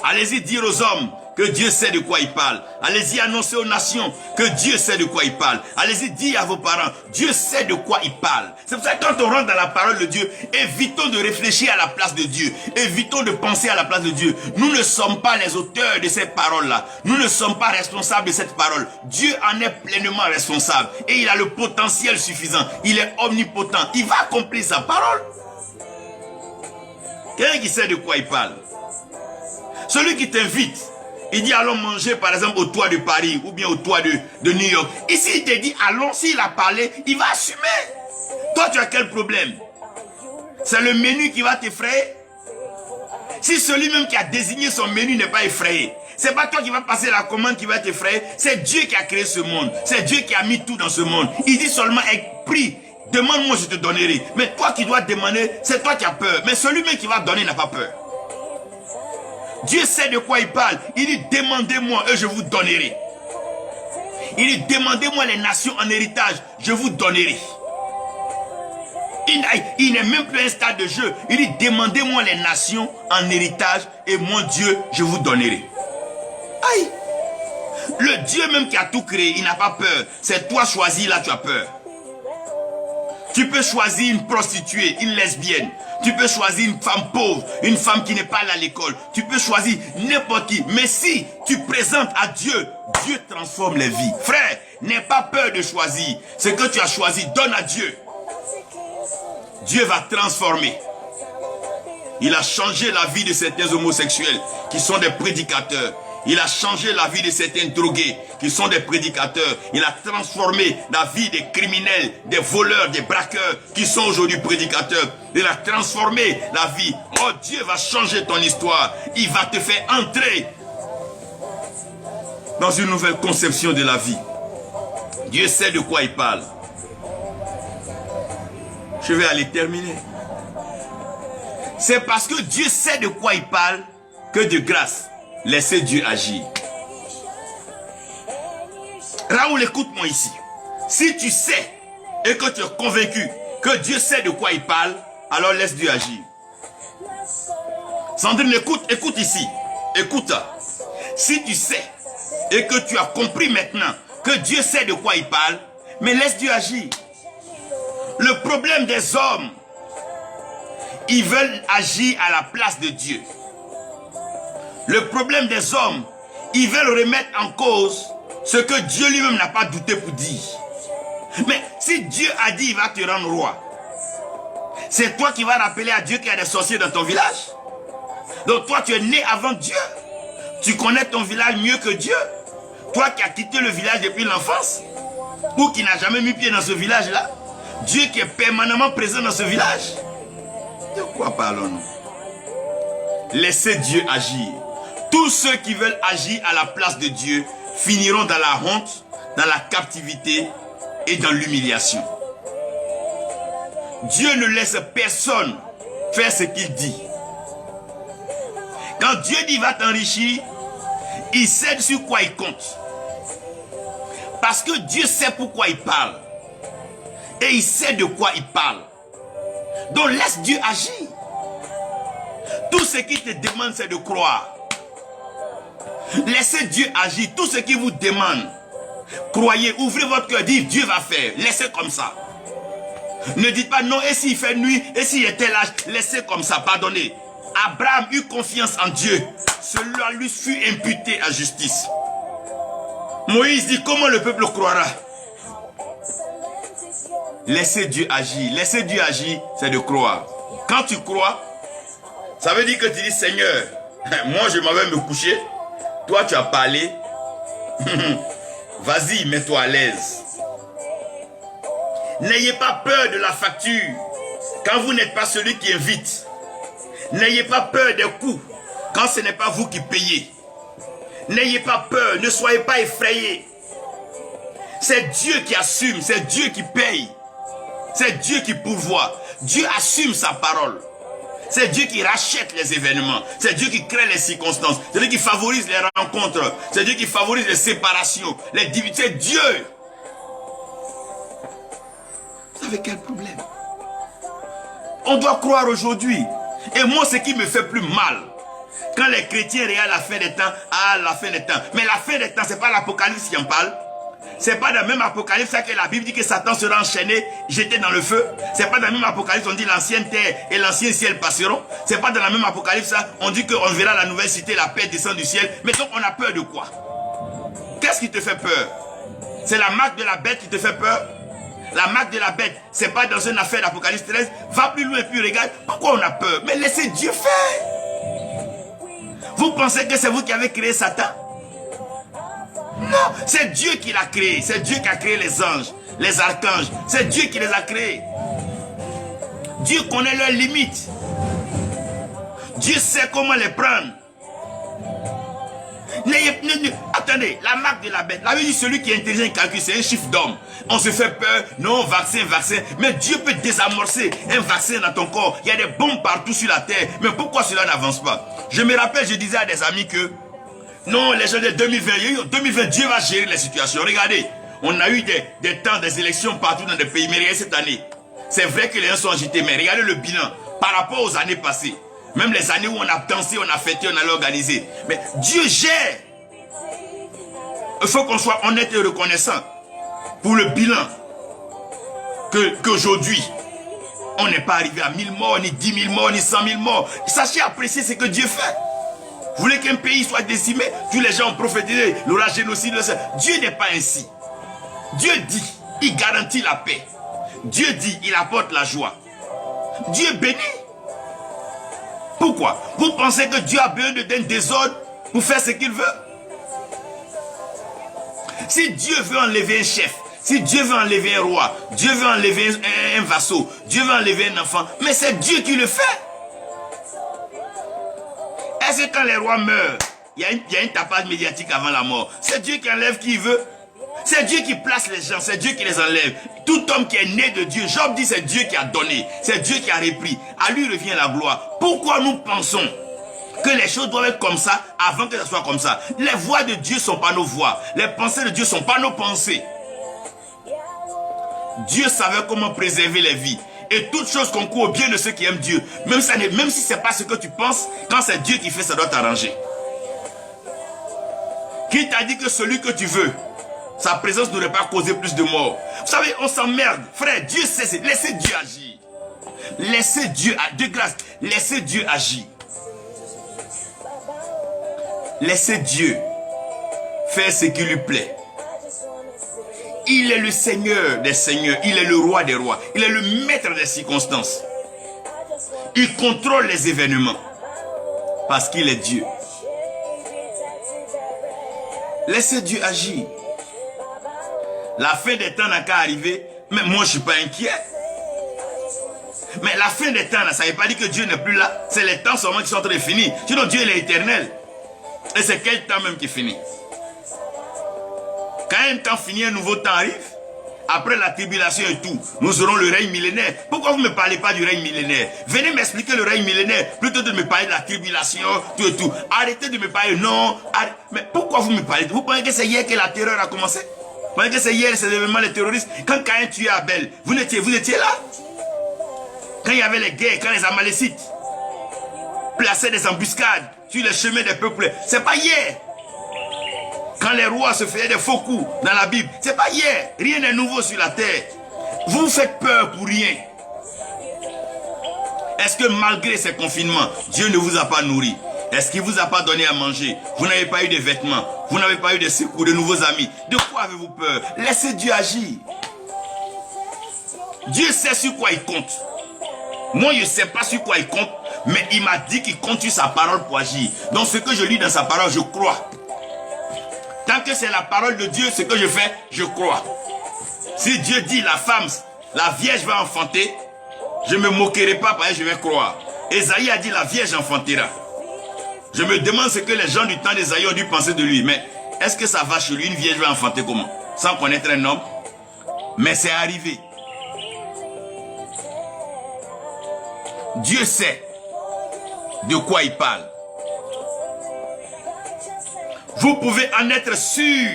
Allez-y dire aux hommes que Dieu sait de quoi il parle. Allez-y annoncer aux nations que Dieu sait de quoi il parle. Allez-y dire à vos parents, Dieu sait de quoi il parle. C'est pour ça que quand on rentre dans la parole de Dieu, évitons de réfléchir à la place de Dieu. Évitons de penser à la place de Dieu. Nous ne sommes pas les auteurs de cette parole-là. Nous ne sommes pas responsables de cette parole. Dieu en est pleinement responsable. Et il a le potentiel suffisant. Il est omnipotent. Il va accomplir sa parole. Quelqu'un qui sait de quoi il parle. Celui qui t'invite, il dit allons manger par exemple au toit de Paris ou bien au toit de New York. Et s'il te dit allons, s'il a parlé, il va assumer. Toi tu as quel problème? C'est le menu qui va t'effrayer? Si celui même qui a désigné son menu n'est pas effrayé, c'est pas toi qui vas passer la commande qui va t'effrayer, c'est Dieu qui a créé ce monde. C'est Dieu qui a mis tout dans ce monde. Il dit seulement prie, demande-moi je te donnerai. Mais toi qui dois demander, c'est toi qui as peur. Mais celui même qui va donner n'a pas peur. Dieu sait de quoi il parle. Il dit demandez-moi et je vous donnerai. Il dit demandez-moi les nations en héritage, je vous donnerai. Il n'est même plus un stade de jeu. Il dit demandez-moi les nations en héritage et mon Dieu je vous donnerai. Aïe. Le Dieu même qui a tout créé, il n'a pas peur. C'est toi choisi, là tu as peur. Tu peux choisir une prostituée, une lesbienne. Tu peux choisir une femme pauvre, une femme qui n'est pas allée à l'école. Tu peux choisir n'importe qui. Mais si tu présentes à Dieu, Dieu transforme les vies. Frère, n'aie pas peur de choisir. Ce que tu as choisi, donne à Dieu. Dieu va transformer. Il a changé la vie de certains homosexuels qui sont des prédicateurs. Il a changé la vie de certains drogués qui sont des prédicateurs. Il a transformé la vie des criminels, des voleurs, des braqueurs qui sont aujourd'hui prédicateurs. Il a transformé la vie. Oh, Dieu va changer ton histoire. Il va te faire entrer dans une nouvelle conception de la vie. Dieu sait de quoi il parle. Je vais aller terminer. C'est parce que Dieu sait de quoi il parle que de grâce, laissez Dieu agir. Raoul, écoute-moi ici. Si tu sais et que tu es convaincu que Dieu sait de quoi il parle, alors laisse Dieu agir. Sandrine, écoute ici. Écoute. Si tu sais et que tu as compris maintenant que Dieu sait de quoi il parle, mais laisse Dieu agir. Le problème des hommes, ils veulent agir à la place de Dieu. Le problème des hommes, ils veulent remettre en cause ce que Dieu lui-même n'a pas douté pour dire. Mais si Dieu a dit il va te rendre roi, c'est toi qui vas rappeler à Dieu qu'il y a des sorciers dans ton village. Donc toi tu es né avant Dieu. Tu connais ton village mieux que Dieu. Toi qui as quitté le village depuis l'enfance, ou qui n'a jamais mis pied dans ce village-là, Dieu qui est permanemment présent dans ce village. De quoi parlons-nous? Laissez Dieu agir. Tous ceux qui veulent agir à la place de Dieu finiront dans la honte, dans la captivité et dans l'humiliation. Dieu ne laisse personne faire ce qu'il dit. Quand Dieu dit va t'enrichir, il sait sur quoi il compte. Parce que Dieu sait pourquoi il parle. Et il sait de quoi il parle. Donc laisse Dieu agir. Tout ce qu'il te demande, c'est de croire. Laissez Dieu agir. Tout ce qu'il vous demande, croyez, ouvrez votre cœur, dites Dieu va faire. Laissez comme ça. Ne dites pas non, et s'il fait nuit, et s'il est tel âge, laissez comme ça, pardonnez. Abraham eut confiance en Dieu. Cela lui fut imputé à justice. Moïse dit, comment le peuple croira? Laissez Dieu agir. Laissez Dieu agir, c'est de croire. Quand tu crois, ça veut dire que tu dis, Seigneur, moi je m'en vais me coucher. Toi tu as parlé. Vas-y, mets-toi à l'aise. N'ayez pas peur de la facture quand vous n'êtes pas celui qui invite. N'ayez pas peur des coûts quand ce n'est pas vous qui payez. N'ayez pas peur, ne soyez pas effrayés. C'est Dieu qui assume, c'est Dieu qui paye. C'est Dieu qui pourvoit. Dieu assume sa parole. C'est Dieu qui rachète les événements. C'est Dieu qui crée les circonstances. C'est Dieu qui favorise les rencontres. C'est Dieu qui favorise les séparations, les divisions. C'est Dieu. Vous savez quel problème? On doit croire aujourd'hui. Et moi, ce qui me fait plus mal, quand les chrétiens regardent la fin des temps, la fin des temps. Mais la fin des temps, c'est pas l'Apocalypse qui en parle. C'est pas dans le même Apocalypse que la Bible dit que Satan sera enchaîné, jeté dans le feu. C'est pas dans le même Apocalypse on dit l'ancienne terre et l'ancien ciel passeront. C'est pas dans la même Apocalypse on dit qu'on verra la nouvelle cité, la paix descend du ciel. Mais donc on a peur de quoi? Qu'est-ce qui te fait peur? C'est la marque de la bête qui te fait peur? La marque de la bête, c'est pas dans une affaire d'Apocalypse 13. Va plus loin et puis regarde. Pourquoi on a peur? Mais laissez Dieu faire. Vous pensez que c'est vous qui avez créé Satan? Non, c'est Dieu qui l'a créé. C'est Dieu qui a créé les anges, les archanges. C'est Dieu qui les a créés. Dieu connaît leurs limites. Dieu sait comment les prendre. Attendez, la marque de la bête. La Bible dit celui qui est intelligent et calcule, c'est un chiffre d'homme. On se fait peur, non, vaccin. Mais Dieu peut désamorcer un vaccin dans ton corps. Il y a des bombes partout sur la terre. Mais pourquoi cela n'avance pas? Je me rappelle, je disais à des amis que non, les gens de 2020, Dieu va gérer les situations. Regardez, on a eu des temps, des élections partout dans des pays. Mais regardez cette année. C'est vrai que les gens sont agités, mais regardez le bilan par rapport aux années passées. Même les années où on a dansé, on a fêté, on a organisé. Mais Dieu gère. Il faut qu'on soit honnête et reconnaissant pour le bilan qu'aujourd'hui, on n'est pas arrivé à 1000 morts, ni 10 000 morts, ni 100 000 morts. Sachez apprécier ce que Dieu fait. Vous voulez qu'un pays soit décimé? Tous les gens ont prophétisé, l'aura génocide. Dieu n'est pas ainsi. Dieu dit, il garantit la paix. Dieu dit, il apporte la joie. Dieu bénit. Pourquoi? Vous pensez que Dieu a besoin d'un désordre pour faire ce qu'il veut? Si Dieu veut enlever un chef, si Dieu veut enlever un roi, Dieu veut enlever un vassau, Dieu veut enlever un enfant, mais c'est Dieu qui le fait. Est-ce que quand les rois meurent, il y a une tapage médiatique avant la mort? C'est Dieu qui enlève qui il veut. C'est Dieu qui place les gens, c'est Dieu qui les enlève. Tout homme qui est né de Dieu, Job dit c'est Dieu qui a donné, c'est Dieu qui a repris. À lui revient la gloire. Pourquoi nous pensons que les choses doivent être comme ça avant que ça soit comme ça. Les voies de Dieu ne sont pas nos voies. Les pensées de Dieu ne sont pas nos pensées. Dieu savait comment préserver les vies. Et toute chose concourt au bien de ceux qui aiment Dieu. Même si ce n'est pas ce que tu penses, quand c'est Dieu qui fait, ça doit t'arranger. Qui t'a dit que celui que tu veux, sa présence n'aurait pas causé plus de morts? Vous savez, on s'emmerde. Frère, Dieu sait, laissez Dieu agir. Laissez Dieu, de grâce, laissez Dieu agir. Laissez Dieu faire ce qui lui plaît. Il est le Seigneur des seigneurs, il est le roi des rois, il est le maître des circonstances. Il contrôle les événements parce qu'il est Dieu. Laissez Dieu agir. La fin des temps n'a qu'à arriver, mais moi je ne suis pas inquiet. Mais la fin des temps, là, ça ne veut pas dire que Dieu n'est plus là. C'est les temps seulement qui sont en train de finir. Sinon Dieu il est éternel. Et c'est quel temps même qui finit? Quand un temps fini, un nouveau temps arrive, après la tribulation et tout, nous aurons le règne millénaire. Pourquoi vous ne me parlez pas du règne millénaire? Venez m'expliquer le règne millénaire, plutôt que de me parler de la tribulation, tout et tout. Arrêtez de me parler, non. Mais pourquoi vous me parlez? Vous pensez que c'est hier que la terreur a commencé? Vous pensez que c'est hier, c'est l'événement des terroristes? Quand Caïn tuait Abel, vous étiez là? Quand il y avait les guerres, quand les Amalécites plaçaient des embuscades sur les chemins des peuples, c'est pas hier. Quand les rois se faisaient des faux coups dans la Bible, c'est pas hier. Rien n'est nouveau sur la terre. Vous faites peur pour rien. Est-ce que malgré ces confinements, Dieu ne vous a pas nourri? Est-ce qu'il ne vous a pas donné à manger? Vous n'avez pas eu de vêtements? Vous n'avez pas eu de secours, de nouveaux amis? De quoi avez-vous peur? Laissez Dieu agir. Dieu sait sur quoi il compte. Moi, je ne sais pas sur quoi il compte, mais il m'a dit qu'il compte sur sa parole pour agir. Donc, ce que je lis dans sa parole, je crois. Tant que c'est la parole de Dieu, ce que je fais, je crois. Si Dieu dit la femme, la vierge va enfanter, je ne me moquerai pas parce que je vais croire. Esaïe a dit la vierge enfantera. Je me demande ce que les gens du temps d'Esaïe ont dû penser de lui. Mais est-ce que ça va chez lui? Une vierge va enfanter comment? Sans connaître un homme? Mais c'est arrivé. Dieu sait de quoi il parle. Vous pouvez en être sûr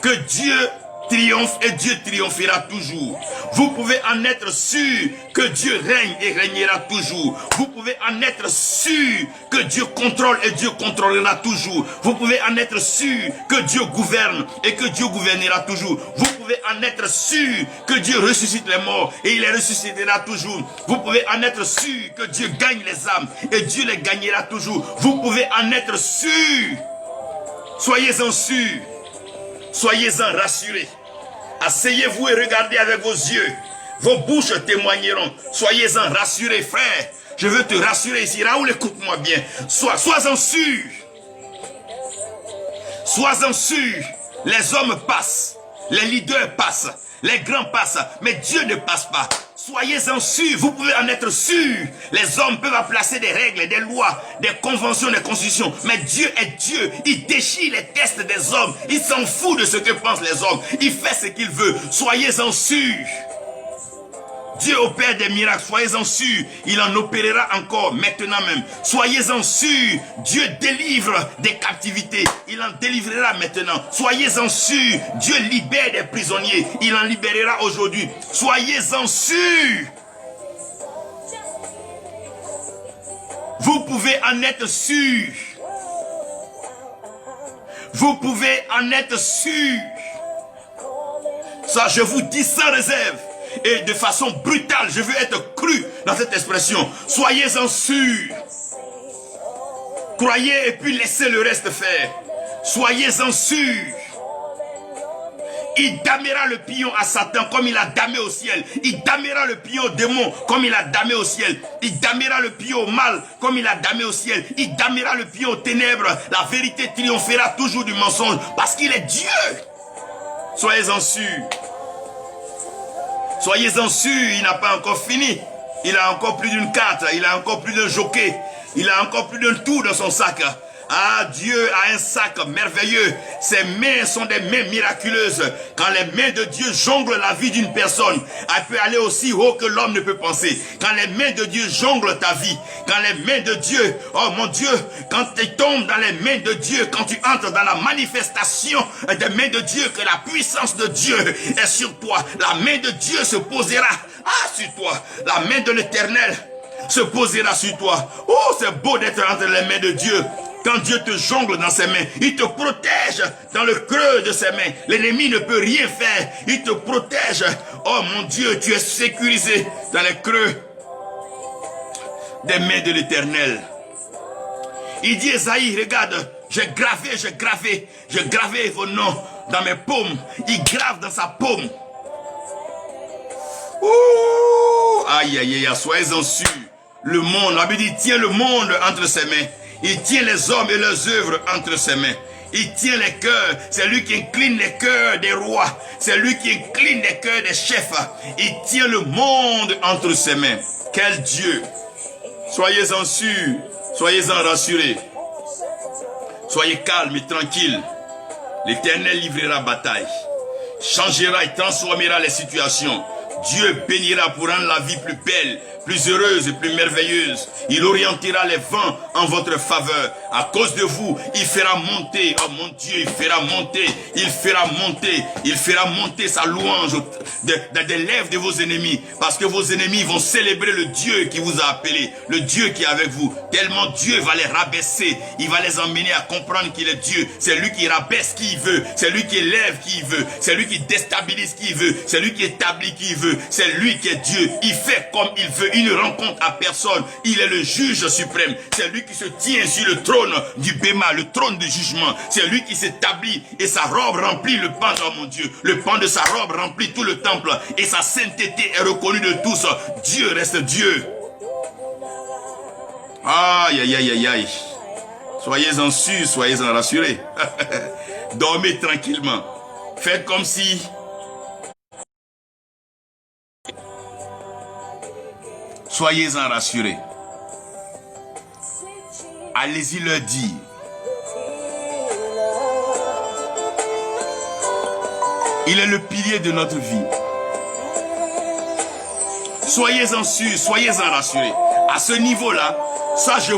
que Dieu triomphe et Dieu triomphera toujours. Vous pouvez en être sûr que Dieu règne et régnera toujours. Vous pouvez en être sûr que Dieu contrôle et Dieu contrôlera toujours. Vous pouvez en être sûr que Dieu gouverne et que Dieu gouvernera toujours. Vous pouvez en être sûr que Dieu ressuscite les morts et il les ressuscitera toujours. Vous pouvez en être sûr que Dieu gagne les âmes et Dieu les gagnera toujours. Vous pouvez en être sûr. Soyez-en sûrs. Soyez-en rassurés. Asseyez-vous et regardez avec vos yeux. Vos bouches témoigneront. Soyez-en rassurés, frère. Je veux te rassurer ici. Raoul, écoute-moi bien. Sois-en sûr. Sois-en sûr. Les hommes passent. Les leaders passent. Les grands passent. Mais Dieu ne passe pas. Soyez-en sûrs, vous pouvez en être sûrs. Les hommes peuvent placer des règles, des lois, des conventions, des constitutions. Mais Dieu est Dieu. Il déchire les tests des hommes. Il s'en fout de ce que pensent les hommes. Il fait ce qu'il veut. Soyez-en sûrs. Dieu opère des miracles, soyez-en sûrs. Il en opérera encore maintenant même. Soyez-en sûrs. Dieu délivre des captivités. Il en délivrera maintenant. Soyez-en sûrs. Dieu libère des prisonniers. Il en libérera aujourd'hui. Soyez-en sûrs. Vous pouvez en être sûrs. Vous pouvez en être sûrs. Ça, je vous dis sans réserve. Et de façon brutale, je veux être cru dans cette expression. Soyez-en sûrs. Croyez et puis laissez le reste faire. Soyez-en sûrs. Il damera le pion à Satan comme il a damé au ciel. Il damera le pion au démon comme il a damé au ciel. Il damera le pion au mal comme il a damé au ciel. Il damera le pion aux ténèbres. La vérité triomphera toujours du mensonge parce qu'il est Dieu. Soyez-en sûrs. Soyez-en sûrs, il n'a pas encore fini. Il a encore plus d'une carte, il a encore plus d'un jockey, il a encore plus d'un tour dans son sac. Ah, Dieu a un sac merveilleux. Ses mains sont des mains miraculeuses. Quand les mains de Dieu jonglent la vie d'une personne, elle peut aller aussi haut que l'homme ne peut penser. Quand les mains de Dieu jonglent ta vie, quand les mains de Dieu, oh mon Dieu, quand tu tombes dans les mains de Dieu, quand tu entres dans la manifestation des mains de Dieu, que la puissance de Dieu est sur toi, la main de Dieu se posera sur toi. La main de l'Éternel se posera sur toi. Oh, c'est beau d'être entre les mains de Dieu. Quand Dieu te jongle dans ses mains, il te protège dans le creux de ses mains. L'ennemi ne peut rien faire. Il te protège. Oh mon Dieu, tu es sécurisé dans les creux des mains de l'Éternel. Il dit, Esaïe, regarde, j'ai gravé vos noms dans mes paumes. Il grave dans sa paume. Ouh, aïe, aïe, aïe, soyez-en sûrs. Le monde, la Bible dit, il tient le monde entre ses mains. Il tient les hommes et leurs œuvres entre ses mains. Il tient les cœurs. C'est lui qui incline les cœurs des rois. C'est lui qui incline les cœurs des chefs. Il tient le monde entre ses mains. Quel Dieu! Soyez-en sûrs. Soyez-en rassurés. Soyez calmes et tranquilles. L'Éternel livrera bataille. Changera et transformera les situations. Dieu bénira pour rendre la vie plus belle, plus heureuse et plus merveilleuse. Il orientera les vents en votre faveur. À cause de vous, il fera monter, oh mon Dieu, il fera monter sa louange des lèvres de vos ennemis. Parce que vos ennemis vont célébrer le Dieu qui vous a appelé, le Dieu qui est avec vous. Tellement Dieu va les rabaisser, il va les emmener à comprendre qu'il est Dieu. C'est lui qui rabaisse qui il veut, c'est lui qui élève qui il veut, c'est lui qui déstabilise qui il veut, c'est lui qui établit qui il veut. C'est lui qui est Dieu. Il fait comme il veut. Il ne rend compte à personne. Il est le juge suprême. C'est lui qui se tient sur le trône du Béma, le trône de jugement. C'est lui qui s'établit et sa robe remplit le pan, oh mon Dieu. Le pan de sa robe remplit tout le temple et sa sainteté est reconnue de tous. Dieu reste Dieu. Aïe, aïe, aïe, aïe, aïe. Soyez-en sûrs, soyez-en rassurés. Dormez tranquillement. Faites comme si... Soyez-en rassurés. Allez-y leur dire. Il est le pilier de notre vie. Soyez-en sûrs, soyez-en rassurés. À ce niveau-là, ça je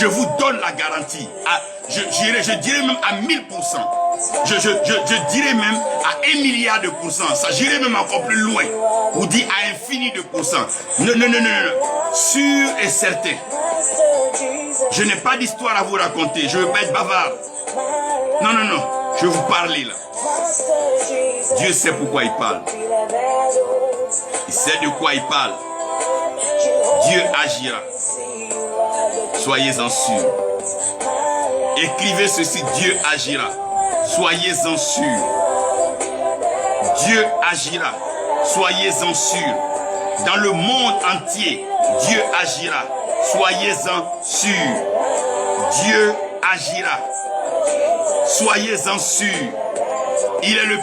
vous donne la garantie. Je dirais même à 1000%. Je dirais même à 1 milliard de pourcents. Ça j'irais même encore plus loin. Ou dit à infini de pourcents. Non. Sûr et certain. Je n'ai pas d'histoire à vous raconter. Je ne veux pas être bavard. Non. Je vais vous parler là. Dieu sait pourquoi il parle. Il sait de quoi il parle. Dieu agira. Soyez-en sûrs. Écrivez ceci, Dieu agira. Soyez-en sûrs. Dieu agira. Soyez-en sûrs. Dans le monde entier, Dieu agira. Soyez-en sûrs. Dieu agira. Soyez-en sûrs. Il est le